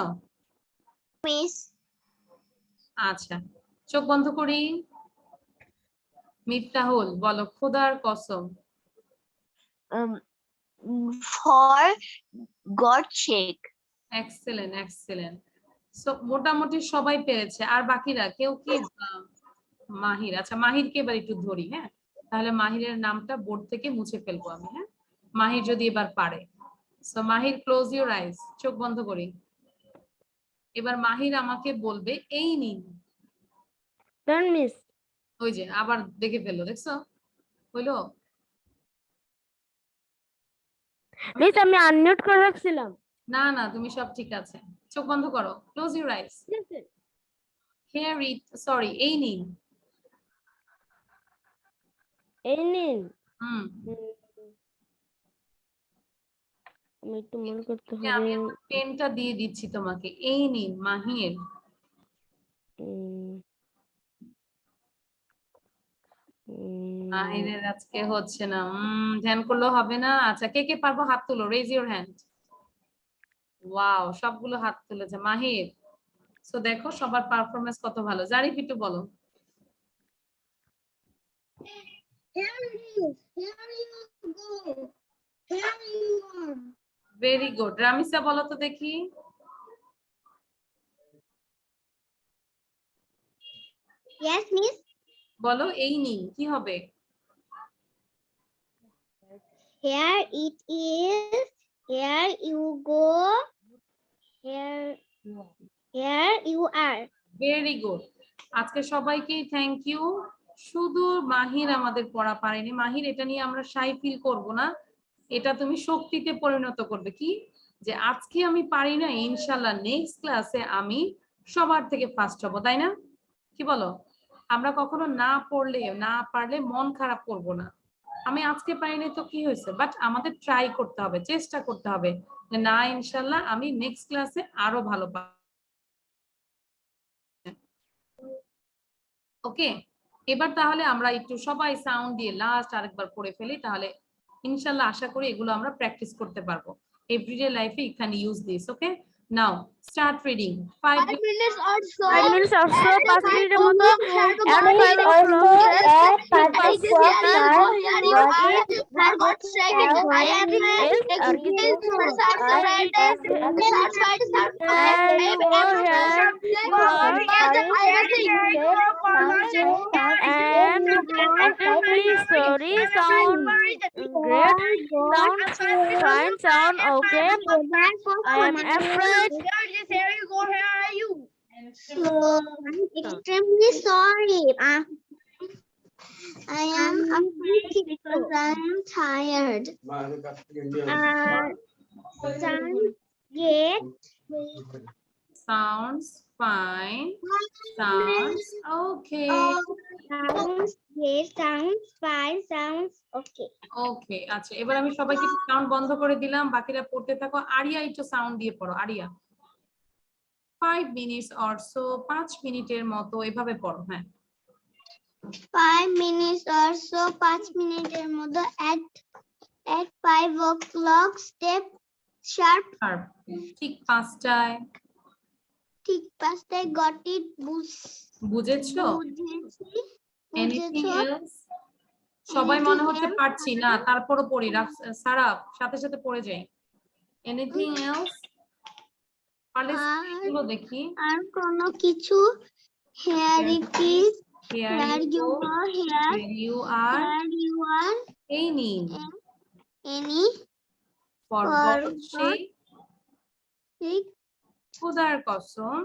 Miss. আচ্ছা চোখ বন্ধ করি। মিফতাহুল বলো, খোদার কসম। For God's sake. Excellent. So মোটামুটি সবাই পেরেছে, আর বাকিরা কেউ কি? মাহির, আচ্ছা মাহিরকে এবার একটু ধরি, হ্যাঁ তাহলে মাহিরের নামটা বোর্ড থেকে মুছে ফেলবো আমি, হ্যাঁ মাহির যদি এবার পারে। So Mahir close your eyes, চোখ বন্ধ করি। এবার মাহির আমাকে বলবে এই নিন। মিস ওই যে আবার দেখে ফেললো, দেখছো হইলো? মিস আমি আনমিউট করে রাখছিলাম। না না তুমি সব ঠিক আছে, চোখ বন্ধ করো, close your eyes. Here it, sorry এই নিন। এই নিন। হুম আমি একটু মনে করতে আমি হবে। আমার পেনটা দিয়ে দিচ্ছি তোমাকে, এই নিন মাহির। মাহিরের আজকে হচ্ছে না, ধ্যান করলেও হবে না। আচ্ছা কে কে পারবো হাত তুলো, রেজ ইউর হ্যান্ড। ওয়াও সবগুলো হাত তুলেছে মাহির। সো দেখো সবার পারফরমেন্স কত ভালো। জারিফ একটু বলো। Here you go. Here you are. Very good. Ramisa বলো তো দেখি। Yes, miss. বলো এই নিন কি হবে? Here it is. Here you go. Here you are. Very good. আজকে সবাইকে থ্যাংক ইউ। শুধু মাহির আমাদের পড়া পারেনি। মাহির এটা নিয়ে আমরা শাই ফিল করব না, এটা তুমি শক্তিতে পরিণত করবে। কি যে আজকে আমি পারি না, ইনশাল্লাহ নেক্সট ক্লাসে আমি সবার থেকে ফার্স্ট হব, তাই না? কি বলো? আমরা কখনো না পারলে মন খারাপ করব না। আমি আজকে পারিনি তো কি হয়েছে, বাট আমাদের ট্রাই করতে হবে, চেষ্টা করতে হবে যে না ইনশাল্লাহ আমি নেক্সট ক্লাসে আরো ভালো পারবো। ওকে, এবার তাহলে আমরা একটু সবাই সাউন্ড দিয়ে লাস্ট আরেকবার পড়ে ফেলি, তাহলে ইনশাল্লাহ আশা করি এগুলো আমরা প্র্যাকটিস করতে পারবো এভরিডে লাইফে। You can use this. Okay, now start reading. 5 minutes or so. 5 minutes or so, 5 মিনিটের মতো। At 5 o'clock, please sorry sound great, sound fine, sound okay. I am afraid. Here you go. Here are you? So I'm extremely sorry. I am afraid because I am tired. sounds fine, sounds okay. Sounds fine. Sounds okay. ওকে আচ্ছা, এবার আমি সবাইকে সাউন্ড বন্ধ করে দিলাম, বাকিরা পড়তে থাকো। আরিয়া একটু সাউন্ড দিয়ে পড়ো। আরিয়া 5 minutes or so, 5 মিনিটের মতো, এভাবে পড়ো। হ্যাঁ 5 minutes or so, 5 মিনিটের মধ্যে at 5 o'clock, step sharp. ঠিক 5টায়। ঠিক পাঁচটায় গট ইট বুঝেছো? Anything else? সবাই Anything মনে হচ্ছে else? পারছি না, তারপরও পড়ি, সারা সাথে সাথে পড়ে যাই। Anything else? পারলে স্ক্রিনগুলো দেখি। আর কোনো কিছু? Here it is. Here Here you you go, go. Here. here you are, Here you are. এই নিন, Any. for For God's sake, sake. খোদার কসম,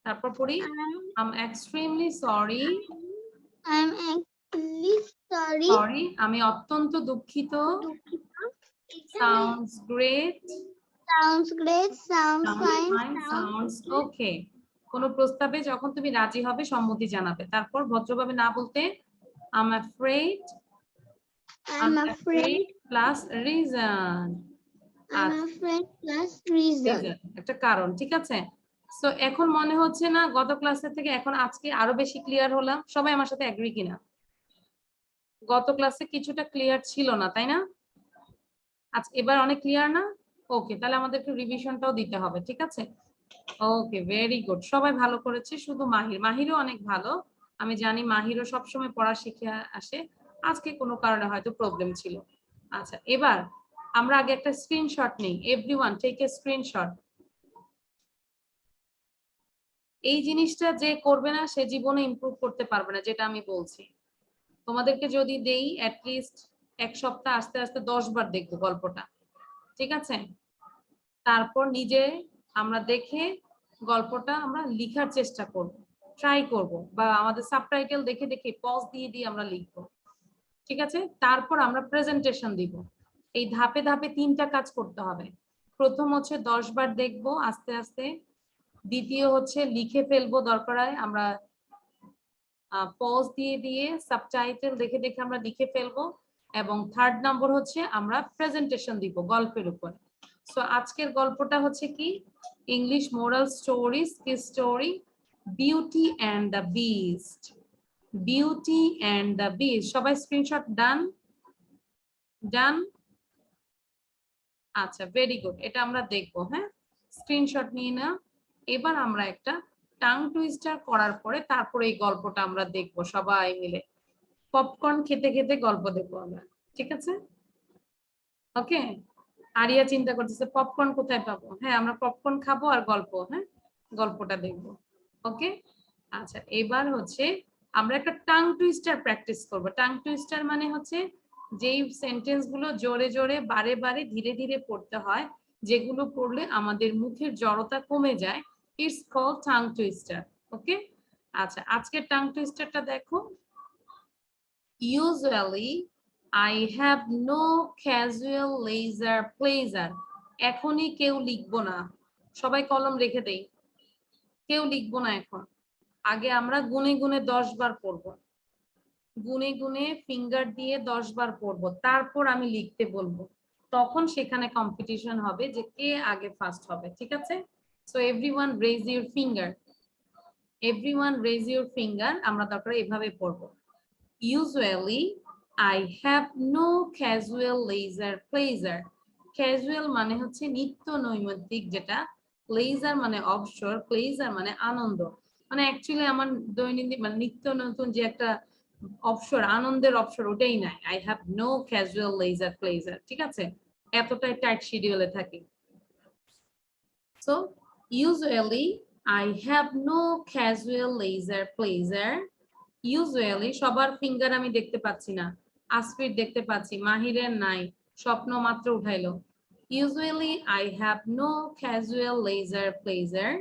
তারপর পড়ি, I'm extremely sorry, I'm actually sorry. sorry, আমি অত্যন্ত দুঃখিত, sounds great, Sounds great. Sounds sounds fine. fine, sounds okay. কোনো প্রস্তাবে যখন তুমি রাজি হবে সম্মতি জানাবে, তারপর ভদ্রভাবে না বলতে I'm afraid, I'm afraid. plus reason, I'm afraid plus reason. একটা কারণ, ঠিক আছে? সো এখন মনে হচ্ছে না গত ক্লাসের থেকে এখন আজকে আরো বেশি ক্লিয়ার হলাম? সবাই আমার সাথে এগ্রি কিনা? গত ক্লাসে কিছুটা ক্লিয়ার ছিল না, তাই না? আচ্ছা, এবার অনেক ক্লিয়ার না? ওকে, তাহলে আমাদের একটু রিভিশনটাও দিতে হবে, ঠিক আছে? ওকে, ভেরি গুড, সবাই ভালো করেছে, শুধু মাহিরও অনেক ভালো। আমি জানি মাহিরও সবসময় পড়া শিখে আসে, আজকে কোনো কারণে হয়তো প্রবলেম ছিল। আচ্ছা, এবার আমরা আগে একটা স্ক্রিনশট নিই। Everyone take a screenshot. এই জিনিসটা যে করবে না সে জীবনে ইমপ্রুভ করতে পারবে না, যেটা আমি বলছি। তোমাদেরকে যদি দেই অ্যাটলিস্ট এক সপ্তাহ আস্তে আস্তে 10 বার দেখবো গল্পটা, ঠিক আছে? তারপর নিজে আমরা দেখে গল্পটা আমরা লিখার চেষ্টা করব, ট্রাই করব, বা আমাদের সাবটাইটেল দেখে দেখে পজ দিয়ে দিয়ে আমরা লিখবো, ঠিক আছে? তারপর আমরা প্রেজেন্টেশন দিব। এই ধাপে ধাপে 3টা কাজ করতে হবে। প্রথম হচ্ছে 10 বার দেখবো আস্তে আস্তে, দ্বিতীয় হচ্ছে লিখে ফেলবো, দরকার হয় আমরা পজ দিয়ে দিয়ে সাবটাইটেল দেখে দেখে আমরা লিখে ফেলবো, এবং থার্ড নাম্বার হচ্ছে আমরা প্রেজেন্টেশন দিব গল্পের উপর। সো আজকের গল্পটা হচ্ছে কি, ইংলিশ মোরাল স্টোরিজ, কি story, beauty and the beast. Beauty and the beast. সবাই স্ক্রিনশট ডান? ডান? আচ্ছা, ভেরি গুড, এটা আমরা দেখবো। হ্যাঁ, স্ক্রিনশট নিয়ে না। এবার আমরা একটা টাং টুইস্টার করার পরে তারপরে এই গল্পটা আমরা দেখবো সবাই মিলে, পপকর্ন খেতে খেতে গল্প দেখবো আমরা, ঠিক আছে? ওকে, আরিয়া চিন্তা করতেছে পপকর্ন কোথায় পাবো। হ্যাঁ, আমরা পপকর্ন খাবো আর গল্প, হ্যাঁ গল্পটা দেখবো। ওকে, আচ্ছা, এবার হচ্ছে আমরা একটা টাং টুইস্টার প্র্যাকটিস করবো। টাং টুইস্টার মানে হচ্ছে যেই সেন্টেন্স গুলো জোরে জোরে বারে বারে ধীরে ধীরে পড়তে হয়, যেগুলো পড়লে আমাদের মুখের জড়তা কমে যায়, ইটস কল্ড টাং টুইস্টার। ওকে, আচ্ছা, আজকের টাং টুইস্টারটা দেখো। Usually I have no casual leisure pleasure. এখনই কেউ লিখবো না, সবাই কলম রেখে দেই, কেউ লিখবো না এখন। আগে আমরা গুনে গুনে 10 বার পড়বো, গুনে গুনে ফিঙ্গার দিয়ে 10 বার পড়বো, তারপর আমি লিখতে বলবো, তখন সেখানে কম্পিটিশন হবে যে কে আগে ফার্স্ট হবে, ঠিক আছে? So everyone raise your finger, everyone raise your finger. আমরা দরকার এভাবে পড়বো। Usually I have no casual leisure pleasure. Casual মানে হচ্ছে নিত্য নৈমিত্তিক, যেটা leisure মানে অবসর, pleasure মানে আনন্দ। মানে অ্যাকচুয়ালি আমার দৈনন্দিন মানে নিত্য নতুন যে একটা অবসর, আনন্দের অবসর, ওটাই নাই। I have no casual leisure pleasure, ঠিক আছে? এতটাই টাইট শিডিউলে থাকি। So usually I have no casual leisure pleasure. Usually সবার ফিঙ্গার আমি দেখতে পাচ্ছি না, আসফির দেখতে পাচ্ছি, মাহিরের নাই, স্বপ্ন মাত্র উঠাইলো। Usually I have no casual leisure pleasure.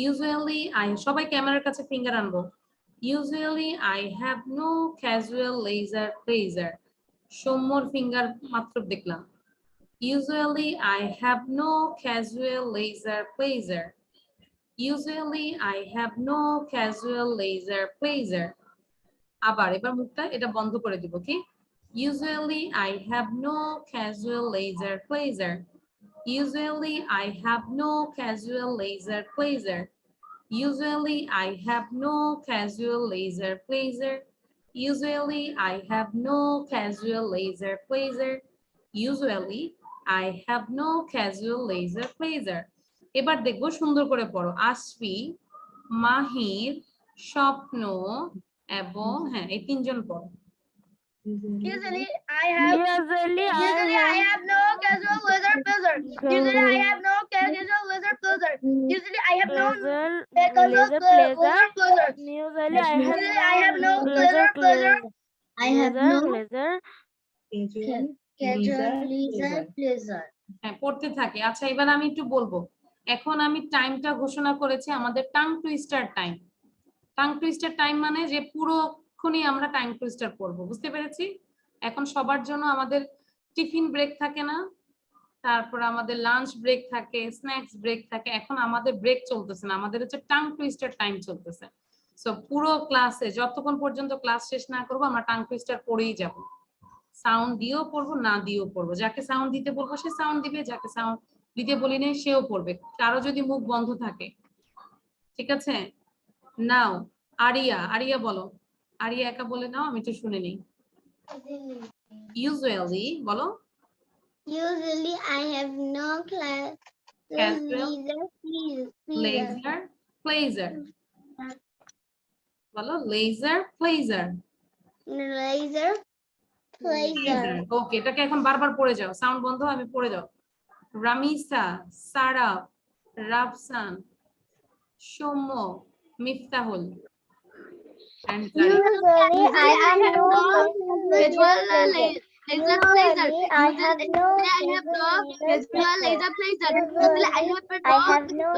Usually I, সবাই ক্যামেরার কাছে ফিঙ্গার আনবো। Usually I have no casual leisure pleasure. সৌম্যর ফিঙ্গার মাত্র দেখলাম। Usually I have no casual leisure pleasure. Usually I have no casual leisure pleasure. আবার এবার মুখটা এটা বন্ধ করে দিব, কি? Usually I have no casual leisure pleasure. Usually I have no casual leisure pleasure. Usually I have no casual leisure pleasure. Usually I have no casual leisure pleasure. Usually I have no casual leisure pleasure. এবার দেখবো সুন্দর করে পড়ো। আশফি, মাহির, স্বপ্ন এবং হ্যাঁ এই তিনজন পড়ো। Usually I have no casual leather blazer. Usually I have no casual leather blazer. Usually I have no casual leather blazer. Usually Usually I have no leather blazer. I have no casual leather blazer. হ্যাঁ পড়তে থাকে। আচ্ছা এবার আমি একটু বলবো, এখন আমি টাইমটা ঘোষণা করেছি আমাদের tongue twister time. Tongue twister time মানে যে পুরোক্ষণই আমরা টাইম টুইস্টার করবো, বুঝতে পেরেছি? এখন সবার জন্য আমাদের টিফিন ব্রেক থাকে না, তারপর আমাদের লাঞ্চ ব্রেক থাকে, স্ন্যাক্স ব্রেক থাকে, এখন আমাদের ব্রেক চলতেছে না, আমাদের হচ্ছে টাং টুইস্টার টাইম চলতেছে। সো পুরো ক্লাসে যতক্ষণ পর্যন্ত ক্লাস শেষ না করবো আমরা টাং টুইস্টার পড়েই যাব। সাউন্ড দিয়েও পড়বো, না দিয়েও পড়বো। যাকে সাউন্ড দিতে বলবো সে সাউন্ড দিবে, যাকে সাউন্ড দিতে বলি না সেও পড়বে, কারো যদি মুখ বন্ধ থাকে। ঠিক আছে? নাও আরিয়া, আরিয়া বলো। আরিয়া একা বলে নাও, আমি একটু শুনে নেই। ইউজুয়ালি বলো। Usually I have no class. Casual leisure pleasure বলো। Leisure pleasure Laser pleasure. ওকে, এটাকে এখন বারবার পড়ে যাও, সাউন্ড বন্ধ, আমি পড়ে যাও। Ramisa, Saraf, Rafsan, Soumya, Miftahul and Usually I have no casual laser blazer. I have no I have no casual laser blazer. Usually Usually I have I have no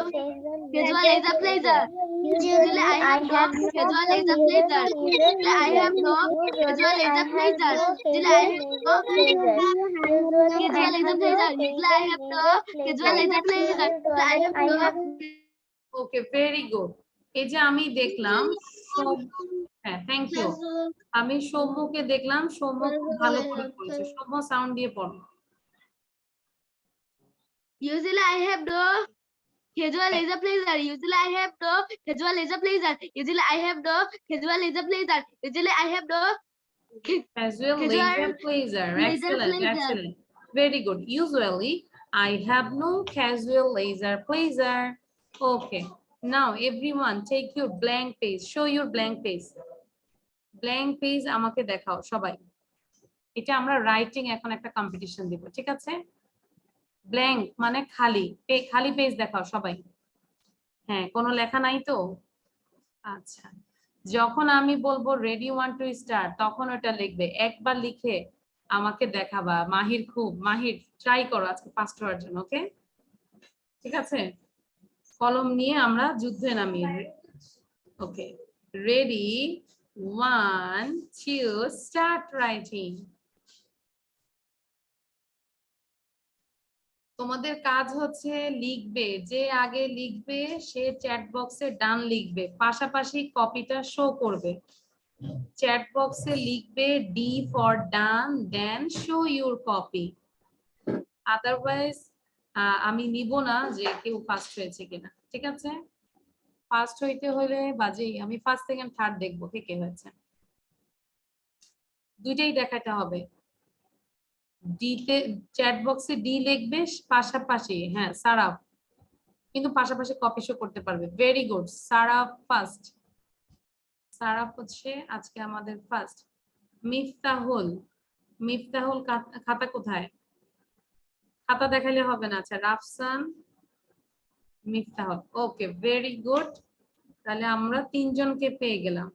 casual laser blazer. Usually I have no casual laser blazer. Usually I have no casual laser blazer. Usually I have no casual laser blazer. Usually I have no casual laser blazer. Usually I have no. Okay, very good. এই যে আমি দেখলাম হ্যাঁ থ্যাংক ইউ, আমি সৌম্যকে দেখলাম, সৌম্য খুব ভালো করে পড়েছে। সৌম্য সাউন্ড দিয়ে পড়ো। Usually I have no casual laser blazer. Usually I have no casual laser blazer. Usually I have no casual laser blazer. Usually I have no Casual Casual laser pleaser. laser Excellent, pleaser. excellent. Very good. Usually, I have no casual laser pleaser. Okay. Now, everyone, take your blank page. Show your blank page. Blank page আমাকে দেখাও সবাই। এটা আমরা রাইটিং এখন একটা কম্পিটিশন দিব, ঠিক আছে? ব্ল্যাঙ্ক মানে খালি, খালি পেজ দেখাও সবাই। হ্যাঁ, কোনো লেখা নাই তো? আচ্ছা, যখন আমি বলবো রেডি 1 2 স্টার্ট তখন ওটা লিখবে, একবার লিখে আমাকে দেখাবা। মাহির ট্রাই করো আজকে ফার্স্ট হওয়ার জন্য, ওকে? ঠিক আছে, কলম নিয়ে আমরা যুদ্ধে নামি। ওকে, রেডি 1 2 স্টার্ট রাইটিং। তোমাদের কাজ হচ্ছে লিখবে, যে আগে লিখবে সে চ্যাট বক্সে ডান লিখবে, পাশাপাশি কপিটা শো করবে। চ্যাট বক্সে লিখবে D for done, then show your copy. Otherwise আমি নিব না যে কেউ ফার্স্ট হয়েছে কিনা, ঠিক আছে? ফার্স্ট হইতে হলে বাজেই আমি ফার্স্ট সেকেন্ড থার্ড দেখবো কে কে হয়েছে, দুইটাই দেখাতে হবে। ডিতে চ্যাট বক্সে ডি লিখবে, পাশাপাশি হ্যাঁ সারাফ, কিন্তু পাশাপাশি কপি শো করতে পারবে। Very good, Saraf first. Saraf হচ্ছে আজকে আমাদের ফার্স্ট। মিফতাহুল, মিফতাহুল খাতা কোথায়? খাতা দেখাইলে হবে না। আচ্ছা, রাফসান, মিফতাহুল। ওকে, ভেরি গুড। তাহলে আমরা তিনজনকে পেয়ে গেলাম।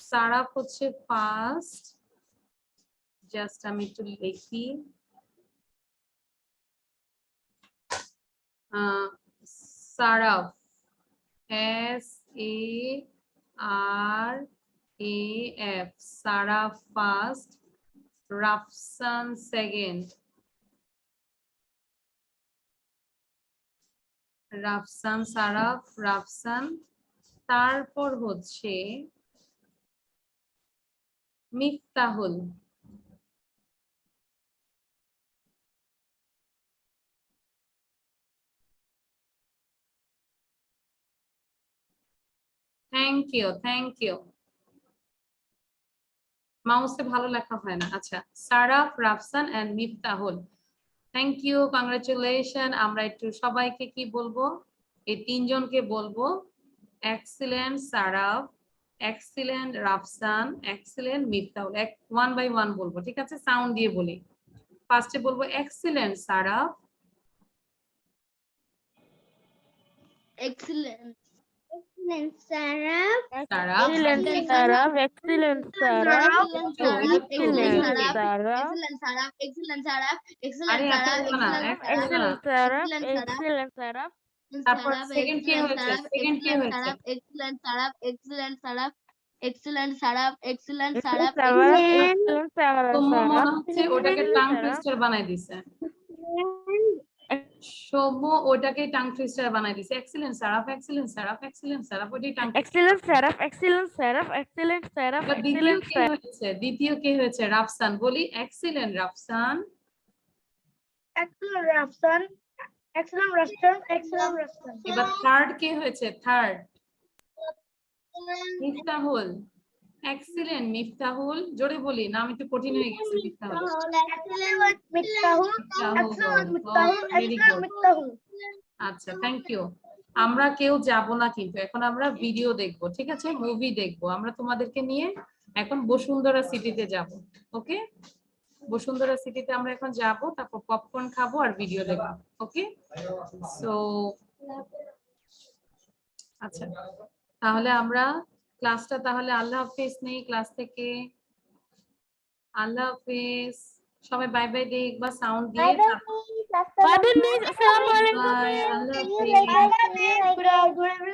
সারাফ হচ্ছে ফার্স্ট, জাস্ট আমি একটু লিখি। Saraf, SARAF, Saraf first, Rafsan second, Rafsan Saraf Rafsan, তারপর হচ্ছে Miftahul. Thank you, thank you. মাউসে ভালো লেখা হয় না। আচ্ছা, Saraf, Rafsan and Miftahul. Thank you, congratulation. আমরা একটু সবাইকে কি বলবো, এই তিনজনকে বলবো excellent Saraf, excellent Rafsan, excellent Miftahul. One by one বলবো, ঠিক আছে? সাউন্ড দিয়ে বলি। ফার্স্টে বলবো excellent Saraf, Excellent. Excellent, Sarah. Saraf, Excellent, Sarah. Excellent, Sarah. Excellent, Sarah. Excellent, Excellent, Sarah. Excellent, Sarah. Excellent, Sarah. Excellent, আরে এত Sarah. বলবো না, Excellent, Sarah. Excellent, Excellent, Sarah. Sarah. Excellent, Sarah. তারপর Sarah, সেকেন্ড কে excellent, হয়েছে? Sarah, সেকেন্ড কে excellent, হয়েছে? Sarah, excellent, Sarah, excellent, Sarah, excellent, Sarah, excellent, Excellent, Sarah, Sarah. excellent. Excellent, Sarah. Soumya মনে Sarah. হচ্ছে ওটাকে টাং Sarah. টুইস্টার বানাই দিছে। সৌম্য ওটাকে টাং টুইস্টার বানাই দিছে। Excellent Saraf, excellent Saraf, excellent Saraf, ওটাই tongue. Excellent, Sarah. Excellent, Sarah. Excellent, Sarah. এবার দ্বিতীয় Excellent, কে Sarah. হয়েছে? দ্বিতীয় কে হয়েছে? রাফসান। বলি excellent Rafsan, Excellent, Rafsan. Excellent, Rustam. Excellent, Rustam. এবার থার্ড কে হয়েছে? Third Miftahul, excellent Miftahul. জোরে বলি, নাম একটু কঠিন হয়ে গেছে। Miftahul, Excellent, Miftahul. Excellent, Miftahul. Very Excellent, good. Miftahul. আচ্ছা, থ্যাংক ইউ। আমরা কেউ যাব না কিন্তু, এখন আমরা ভিডিও দেখবো, ঠিক আছে? মুভি দেখবো। আমরা তোমাদেরকে নিয়ে এখন বসুন্ধরা সিটিতে যাব। ওকে, বসুন্ধরা সিটিতে আমরা এখন যাব, তারপর পপকর্ন খাবো আর ভিডিও দেখবো। ওকে, সো আচ্ছা, তাহলে আমরা ক্লাসটা তাহলে আল্লাহ হাফেজ নেই ক্লাস থেকে। আল্লাহ হাফেজ, সবাই বাই বাই দিয়ে একবার সাউন্ড দিয়ে। Bye bye, please. Bye bye, miss. Assalamualaikum. Bye, আল্লাহ See you হাফেজ। later. See you later. Good evening.